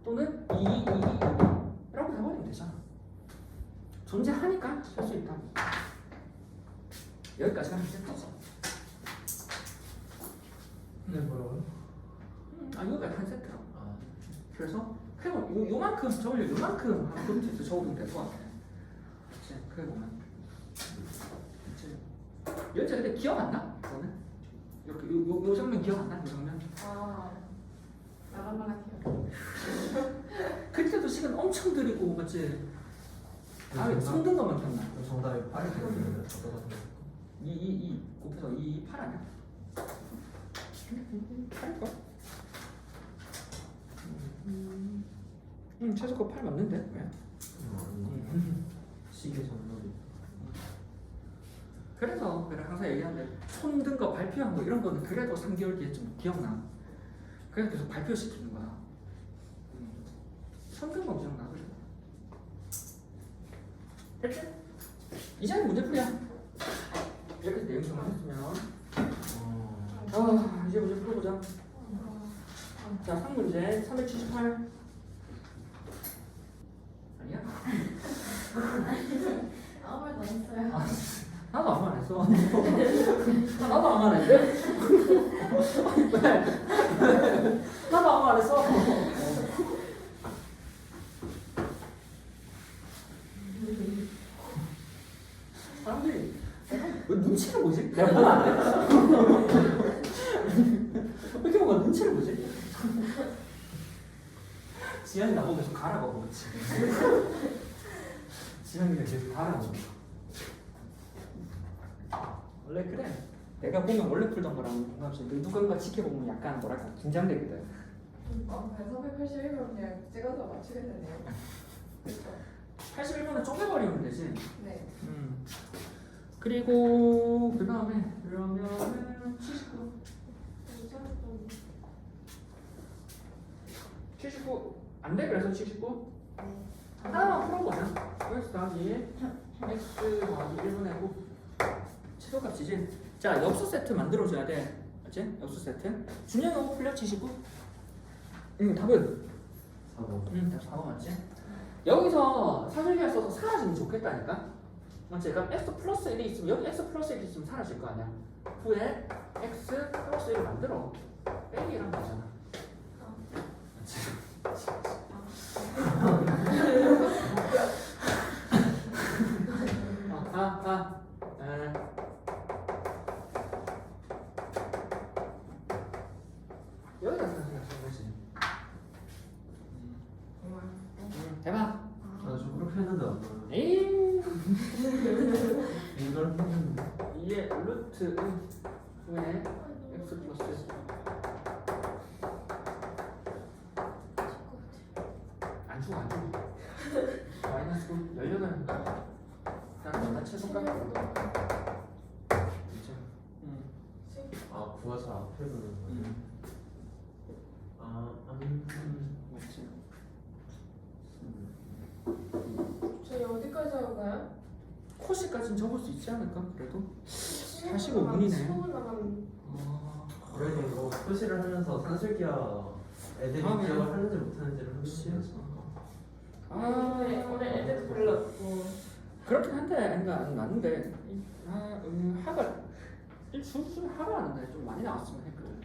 Speaker 1: 또는 2 라고 해버리면 되잖아. 존재하니까 할 수 있다고. 여기까지가 한 세트지.
Speaker 2: 네, 뭐라고요?
Speaker 1: 여기까지 한 세트라고.
Speaker 2: 아,
Speaker 1: 그래서 그리고 요만큼 적으려 요만큼 한 컴퓨터에서 적으면 될 것 같아. 그치? 그래 보면. 그치? 연재 근데 기억 안 나? 너는? 이렇게 요 장면 기억 안 나? 요 장면?
Speaker 4: 아 나랑 기억.
Speaker 1: 그때도 시간 엄청 들이고 맞지? 다음에 성든 것만 기억나.
Speaker 2: 정답이 8이 되는데 어떤
Speaker 1: 2 곱해서 2 8 아니야? 8일걸? 최소값 8 맞는데? 왜?
Speaker 2: 시계 정답이
Speaker 1: 그래서 내가 항상 얘기하는데 손든 거 발표한 거 이런 거는 그래도 3개월 뒤에 좀 기억나. 그래서 계속 발표시키는 거야. 손든 거 기억나 그래. 됐지? 이제는 문제풀이야. 이렇게 내용 정리했으면 이제 문제 풀어보자. 자, 3문제 378 아니야?
Speaker 3: 아무 말도 안 했어요.
Speaker 1: 나도 아무 말 안 했어. 나도 아무 말 안 했는데? 왜? 나도 아무 말 안 했어. 사람들이 왜 눈치를 보지? 내가 보면 안 돼? 왜 이렇게 뭔가 눈치를 보지? 지현이 나보고 계속 가라고 그렇지. 지현이가 계속 가라고. 원래 그래. 내가 보면 원래 풀던 거랑 공감시 누군가 지켜보면 약간 뭐랄까 긴장되거든.
Speaker 4: 아, 381번 그냥 찍어서 맞추겠네요. 그렇죠.
Speaker 1: 81번은 쪼개버리면 되지.
Speaker 4: 네.
Speaker 1: 그리고 그 다음에 그러면은 79 안 돼. 그래서 79 하나만 풀어보자. x 더하기 x 더하기 1분의 9 최소값이지. 자, 엽수 세트 만들어줘야 돼. 맞지? 엽수 세트. 준영이 이거 풀려? 79? 답은?
Speaker 2: 4번
Speaker 1: 답 4번 맞지? 여기서 사슬기를 써서 사라지면 좋겠다니까? 맞지? 그럼 x 플러스 1이 있으면 여기 x 플러스 1이 있으면 사라질 거 아니야? 후에 x 플러스 1을 만들어. 빼기 이란 거잖아. 맞지? 여기다 생각해 보지. 대박.
Speaker 2: 저 그렇게 했는데 안 보여요.
Speaker 1: 에이.
Speaker 2: 이걸 했는데
Speaker 1: 2의 루트 후에 x 플러스 안 죽어 안 죽어. 마이너스 18. 난 최소값. 그렇죠.
Speaker 2: 아 부가설 앞에 두는 거예요?
Speaker 1: 맞지.
Speaker 3: 저희 어디까지 하고 가요?
Speaker 1: 코시까지는 적을 수 있지 않을까? 그래도 45분이네.
Speaker 3: 15분 남았는데.
Speaker 2: 그래도 이거 표시를 하면서 산술기야 애들이
Speaker 1: 다음에.
Speaker 2: 기억을 하는지 못하는지를 하는
Speaker 3: 오늘 애들 별로 없고.
Speaker 1: 그렇긴 한데 아닌가 맞는데 하가 일주일 하가 하는데 좀 많이 나왔으면 했거든.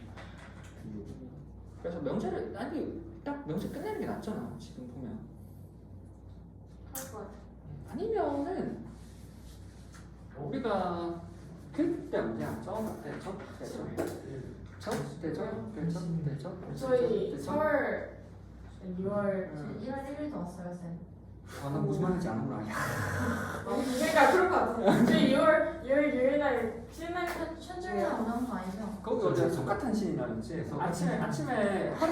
Speaker 1: 그래서 명제를 아니 딱 명제 끝내는 게 낫잖아 지금 보면.
Speaker 3: 할 것 같아.
Speaker 1: 아니면은 우리가 그때 언제야?
Speaker 3: 저희 3월 6월
Speaker 2: 1월 1일도 왔어요 쌤.
Speaker 1: 아, 난 무슨 말인지 아는구나. 야,
Speaker 3: 그러니까 그럴 것 같아. 저 6월 6일 날 쉬는 날
Speaker 5: 현중이 안 나온 거 아니죠?
Speaker 1: 거기 어제 속같은 신이라든지 아침에 하루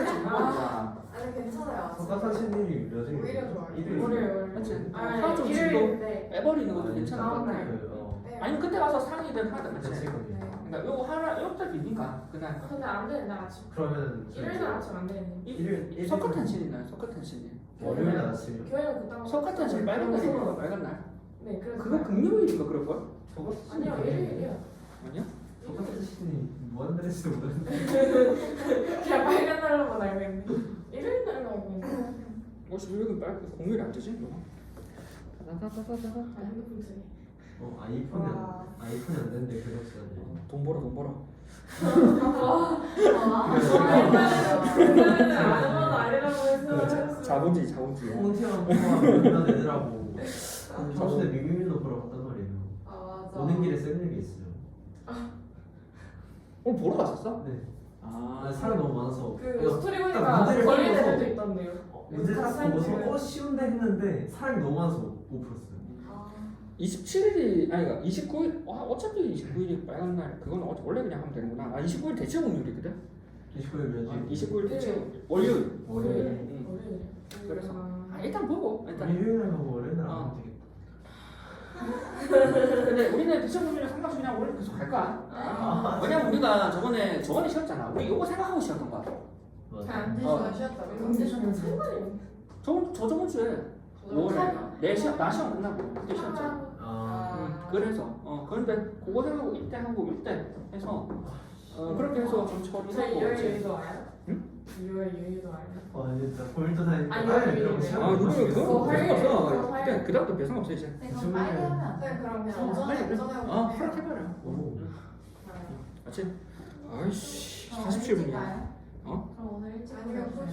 Speaker 1: 종일 먹자.
Speaker 4: 아니 괜찮아요.
Speaker 2: 똑같은 신일이 몇 일?
Speaker 4: 오히려 좋아요.
Speaker 2: 일요일.
Speaker 3: 월요일.
Speaker 1: 맞지?
Speaker 3: 아,
Speaker 1: 하루 종일
Speaker 3: 일요일인데.
Speaker 1: 애버리는 것도 괜찮을 것
Speaker 3: 다음
Speaker 1: 같아.
Speaker 3: 날.
Speaker 4: 네.
Speaker 1: 아니면 그때 가서 상의든 하든
Speaker 2: 그치,
Speaker 1: 맞지?
Speaker 2: 거기.
Speaker 4: 네.
Speaker 1: 그러니까 요거 하나 요때 비니까 그날
Speaker 3: 근데 안 되는데 아침.
Speaker 2: 그러면
Speaker 3: 일요일 날 아침 안 되는데.
Speaker 2: 일요일
Speaker 1: 속같은 신이나요? 속같은 신이.
Speaker 2: 월요일 날 아침.
Speaker 3: 교회는 그딴 거.
Speaker 1: 속같은 신 빨간 날이니까 빨간 날.
Speaker 3: 네, 그래서.
Speaker 1: 그거 금요일인가 그럴 걸? 저거?
Speaker 3: 아니요, 일요일이요.
Speaker 1: 아니야?
Speaker 2: 똑같은 신이 무한드레스도 모르는데.
Speaker 3: 그냥 빨간 날로만 알고 있는데. 일요일 날로 알고 있는데.
Speaker 1: 여기 빨간 공휴일 안 되지? 이거?
Speaker 3: 아, 핸드폰 쓰기.
Speaker 2: 아이폰이 안 되는데 그렇잖아요.
Speaker 1: 돈 벌어.
Speaker 3: 옛날에는 아무것도 아니라고 해서.
Speaker 1: 자본주의.
Speaker 2: 홍티랑 통화하면 맨날 애들하고 청순에 미국민도 보러 갔단 말이에요.
Speaker 4: 아 맞아.
Speaker 2: 오는 길에 세미나가 있어요.
Speaker 1: 오늘 보러 갔었어?
Speaker 2: 네.
Speaker 1: 아,
Speaker 2: 사람 너무 많아서.
Speaker 3: 그 스토리
Speaker 2: 딱
Speaker 3: 보니까
Speaker 2: 문제를
Speaker 3: 걸린
Speaker 2: 풀어서
Speaker 3: 애들도 있던데요.
Speaker 2: 문제 딱
Speaker 3: 사진
Speaker 2: 보고서
Speaker 3: 찍어요.
Speaker 2: 쉬운데 했는데 사람이 너무 많아서 못 풀었어요.
Speaker 1: 27일이 아니가 29일 어차피 29일이 빨간 날 그건 원래 그냥 하면 되는구나. 아 29일 대체 공휴일이거든.
Speaker 2: 29일 며칠?
Speaker 1: 29일 대체 월요일.
Speaker 2: 월요일.
Speaker 3: 월요일.
Speaker 1: 그래서 일단 보고 일단.
Speaker 2: 일요일 날 하고 월요일 날 안
Speaker 1: 어.
Speaker 2: 하면 되겠다.
Speaker 1: 근데 우리는 대체 공휴일 상관없이 그냥 원래 계속 갈 거야. 왜냐면 우리가 저번에 쉬었잖아. 우리 요거 생각하고 쉬었던 거야.
Speaker 3: 안
Speaker 4: 저는 쉬었다고요?
Speaker 3: 근데 저는 상관이
Speaker 1: 저번 주에 5월에 내 시험 나 시험 끝나고 그때 쉬었잖아. 그래서 그런데 그거 생각하고 이때 하고 이때 해서 그렇게 해서 좀 처리하고.
Speaker 3: 저희 2월 유일도 와요?
Speaker 1: 응?
Speaker 3: 2월 유일도 와요?
Speaker 2: 진짜 고일도 다니니까
Speaker 3: 아니,
Speaker 2: 빨리
Speaker 3: 이거
Speaker 2: 그런 거 시험
Speaker 1: 아,
Speaker 2: 못
Speaker 1: 그거
Speaker 2: 치겠어.
Speaker 1: 그거
Speaker 3: 화요일,
Speaker 1: 배송
Speaker 3: 그거
Speaker 1: 없어.
Speaker 3: 화요일.
Speaker 1: 그때 그다음부터 배송 없어 이제.
Speaker 5: 네, 그럼 빨리 하면 안
Speaker 4: 네
Speaker 5: 돼.
Speaker 4: 그럼 그냥
Speaker 5: 어,
Speaker 4: 오전에
Speaker 1: 빨리
Speaker 4: 오전에
Speaker 1: 그래 버려.
Speaker 2: 오.
Speaker 1: 맞지? 아이씨
Speaker 5: 그럼 오늘 일찍
Speaker 1: 47분이야.
Speaker 5: 가요?
Speaker 1: 어?
Speaker 5: 그럼 오늘 일찍
Speaker 4: 아니면
Speaker 5: 가요?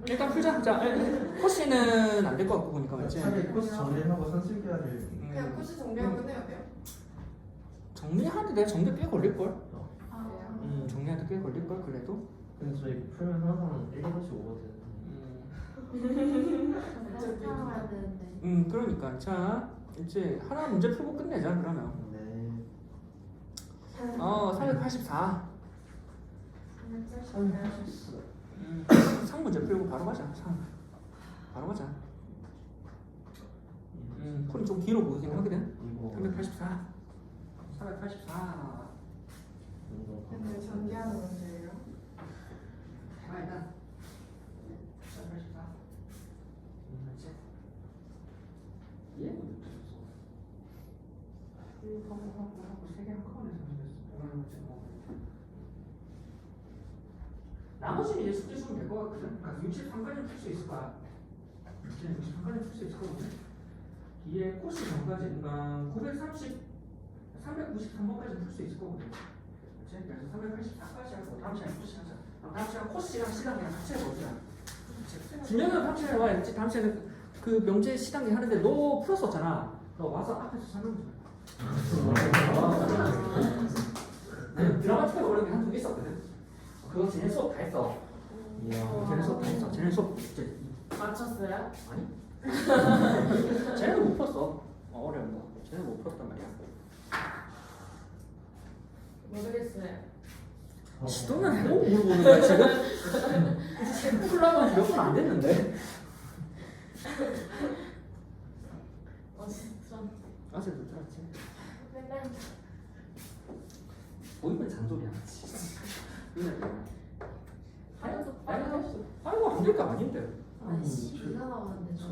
Speaker 1: 일단 풀자. 자, 코시는 안 될 것 같고 보니까 맞지?
Speaker 2: 차라리 코스 정리하고 선술기하를
Speaker 4: 그냥 코시 정리하고 끝내야 돼요.
Speaker 1: 정리하는데 내가 정리 꽤 걸릴 걸.
Speaker 5: 아,
Speaker 1: 정리하는데 꽤 걸릴 걸 그래도.
Speaker 2: 근데 저희 풀면 항상 1, 2번씩 오거든.
Speaker 5: 진짜 가야 되는데.
Speaker 1: 그러니까 자 이제 하나 문제 풀고 끝내자 그러면.
Speaker 2: 네.
Speaker 1: 384. 상 문제 풀고 바로 가자. 바로 가자. 풀이 좀 길어 보이긴 하거든.
Speaker 2: 이거
Speaker 1: 384. 384.
Speaker 4: 근데 전개하는 문제예요.
Speaker 1: 해봐 일단. 384. 맞지? 얘 하고 세개 한꺼번에 정리했어. 나머지는 이제 숙제 쓰면 될 것 같거든. 그러니까 63까지 풀 수 있을 거야. 63까지 풀 수 있을 거거든. 뒤에 코스 전까지, 그러니까 393번까지 풀 수 있을 거거든. 그치? 그래서 384까지 하고 다음 시간에 코스 하자. 다음 시간 코스랑 시간이랑 같이 해보자. 준영이랑 다음 시간에 와야지. 다음 시간에 그 명제 시간이 하는데 너 풀었었잖아. 너 와서 앞에서 설명 좀 해. 드라마 특허 걸린 게 한두 개 있었거든. 그거 쟤네 수업 다 했어.
Speaker 2: 이야.
Speaker 1: 쟤네 수업 다 했어. 쟤네 수업 이제
Speaker 3: 맞췄어요?
Speaker 1: 아니? 쟤네도 못 풀었어. 어려운 거. 쟤네 못 풀었단 말이야.
Speaker 3: 모르겠어요.
Speaker 1: 시도는 해보고 물어보는 거야 지금? 풀라면 몇 분 안 됐는데.
Speaker 3: 진짜.
Speaker 1: 아직 못 들었지.
Speaker 3: 맨날.
Speaker 1: 보이면 잔소리 안 하지.
Speaker 3: 하도
Speaker 1: 아이고 안 될 거 아닌데.
Speaker 5: 아니 12가 나오는데 저.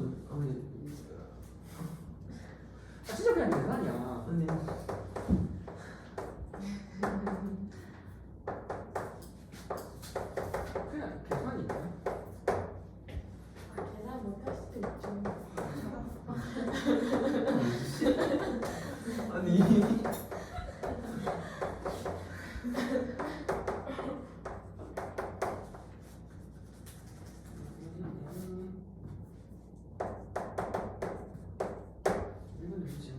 Speaker 1: 진짜 그냥 계산이야.
Speaker 2: 아니
Speaker 1: 그냥 계산이야.
Speaker 3: 계산 못할 수도 있죠.
Speaker 2: 아니
Speaker 1: 이건 되지.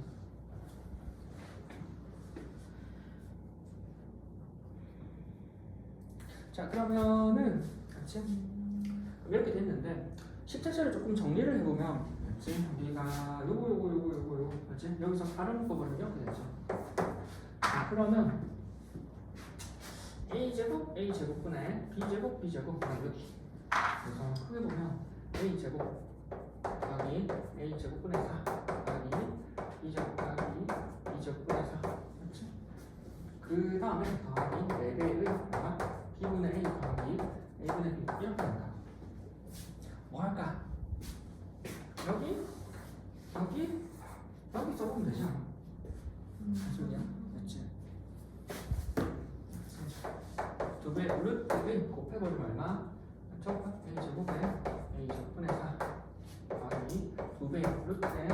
Speaker 1: 자 그러면은 같이 이렇게 됐는데 10차례를 조금 정리를 해보면 그치? 우리가 요거 그치? 여기서 4를 묶어버리면 이렇게 되죠. 자, 그러면 a제곱분의 b제곱 그럼 여기. 그래서 크게 보면 a제곱 더하기 a제곱분의 4 더하기 b제곱 더하기 b제곱분의 4 그치? 그 다음에 더하기 4배의 b분의 a 더하기 a분의 b 이렇게 된다. 뭐 할까? 여기 써보면 되지 않아? 사실이야? 그치? 2배 루트 곱해버리면 얼마? 그쵸? a제곱에 a제곱분의 4 더하기 2배 루트에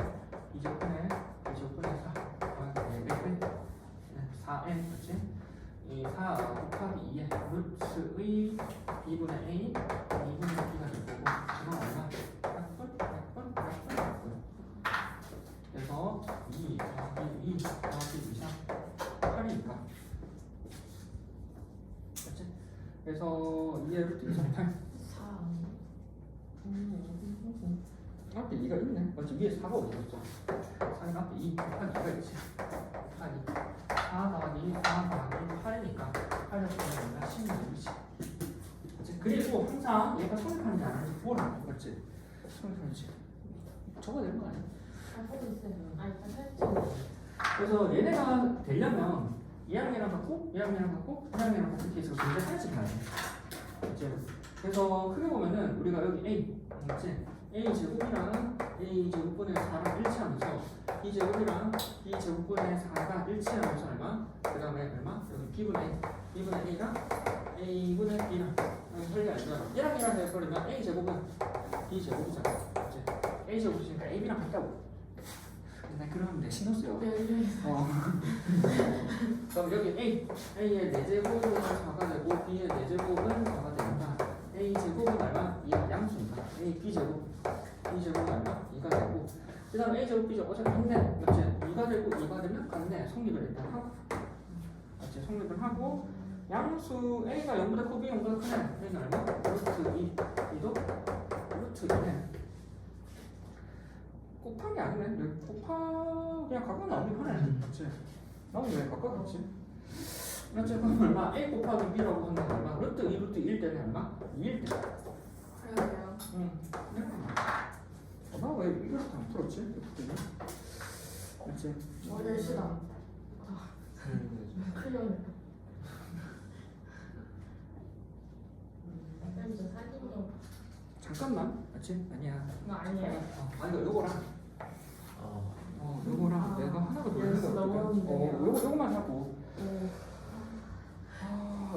Speaker 1: b제곱분의 b제곱분의 4 더하기 4배 4n 그치? 이 4 곱하기 2에 루트의 b분의 a b분의 b가 될 거고 이건 얼마? 100분 그래서 2 더하기 2 더하기 2 8이니까 그치? 그래서 2의 루트 2는 8 앞에 2가 있네. 맞지? 위에 4가 어디 있었죠? 4는 앞에 2 곱하기 2가 있지. 곱하기 4 더하기 4 더하기 8이니까 8을 보면 16이지. 그치? 그리고 항상 얘가 성립하는지 안 하는지 보라. 맞지? 성립하는지. 적어야 되는 거 아니야? 그래서 얘네가 되려면 2학년이랑 같고 2학년이랑 같고 2학년이랑 같은 케이스가 존재해야지 가야 돼. 그치? 그래서 크게 보면은 우리가 여기 A 맞지? A 제곱이랑 A 제곱분의 4랑 일치하면서 B 제곱이랑 B 제곱분의 4가 일치하면서 얼마? 그 다음에 얼마? 여기 B분의 A랑 A분의 B랑 설리 알죠? 1학년이랑 해버리면 A 제곱은 B 제곱이잖아. 그치? A 제곱이니까 AB랑 같다고. 근데 그러면 내 신경 쓰여. 그럼 여기 A의 4제곱은 4가 되고 B의 4제곱은 4가 되니까 A 제곱은 얼마? 2가 양수니까 A B제곱 B제곱은 얼마? 2가 되고 그 다음에 A제곱 B제곱 어차피 같네 맞지? 2가 되고 2가 되면 같네 성립을 일단 하고 맞지? 성립을 하고 양수 A가 0보다 크고 B 0보다 크네 A는 얼마? 루트 2 B도 루트 2네 곱하기 아니네 그냥 각각 나오긴 하네 맞지? 나오면 왜 각각 같지? 맞지? 그럼 얼마? A 곱하기 B라고 하는 건 얼마? 루트 2 루트 1 때는 얼마? 2일 때
Speaker 4: 그래요.
Speaker 1: 응. 나왜 이렇게 안 풀었지? 맞지?
Speaker 3: 머리를 쓰다. 클리어네. 진짜 사진도
Speaker 1: 잠깐만. 맞지? 아니야.
Speaker 3: 그거 아니에요?
Speaker 1: 아니 이거 요거랑 요거랑 내가 하나가 더 있는 거
Speaker 3: 넘어오는데요.
Speaker 1: 요거만 하고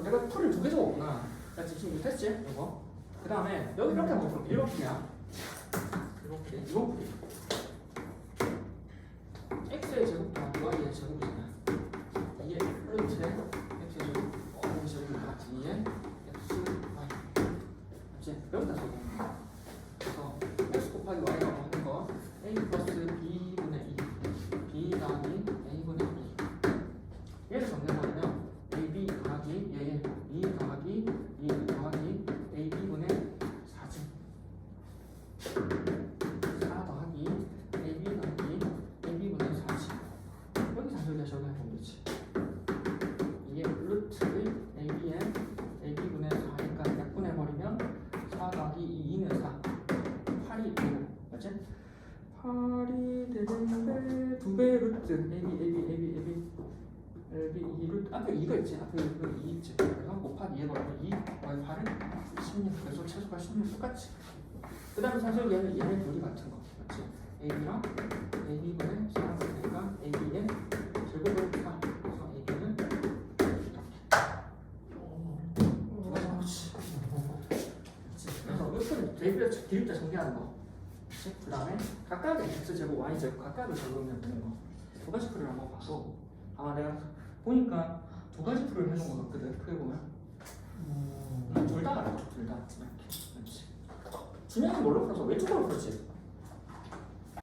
Speaker 1: 내가 풀을 2개 적었구나. 나 지금 못했지? 이거. 그 다음에 여기 이렇게 한번 풀게. 이렇게야. 이거 x의 제곱 더하기 y의 제곱이잖아. 이게 루트에 x의 제곱 y의 제곱이니까 2의 x y 맞지? 여기다 적어. 그래서 x 곱하기 y라고 하는 거 a 플러스 b분의 2 b 더하기 a분의 2 얘를 정리해버리면 ab 더하기 얘의 b 더하기 2 더하기 ab분의 4지 4 더하기 ab 더하기 ab분의 4지 여기 사실과 저기 해보면 되지 이게 루트의 ab의 ab분의 4니까 약분해버리면 4 더하기 2는 4 8이 되고 맞지? 8이 되는데 2배 루트 ab 2 루트 앞에 2가 있지 앞에 2 있지 그래서 곱하기 2 해버리면 2 y 8은 16 그래서 최소가 16 똑같지 그 다음에 사실 얘는 둘이 같은 거 맞지? ab랑 ab분의 4가 되니까 ab의 제곱을 4 그래서 ab는 그래서 이렇게 대입자 정리하는 거 그 다음에 각각의 x제곱 y제곱 각각을 적으면 되는 거 두 가지 풀을 한번 봐도 아마 내가 보니까 두 가지 풀을 해놓은 거 같거든 크게 보면 둘 다 알아 둘 다 이렇게 그렇지 준영이 뭘로 풀었어? 왼쪽으로 풀었지?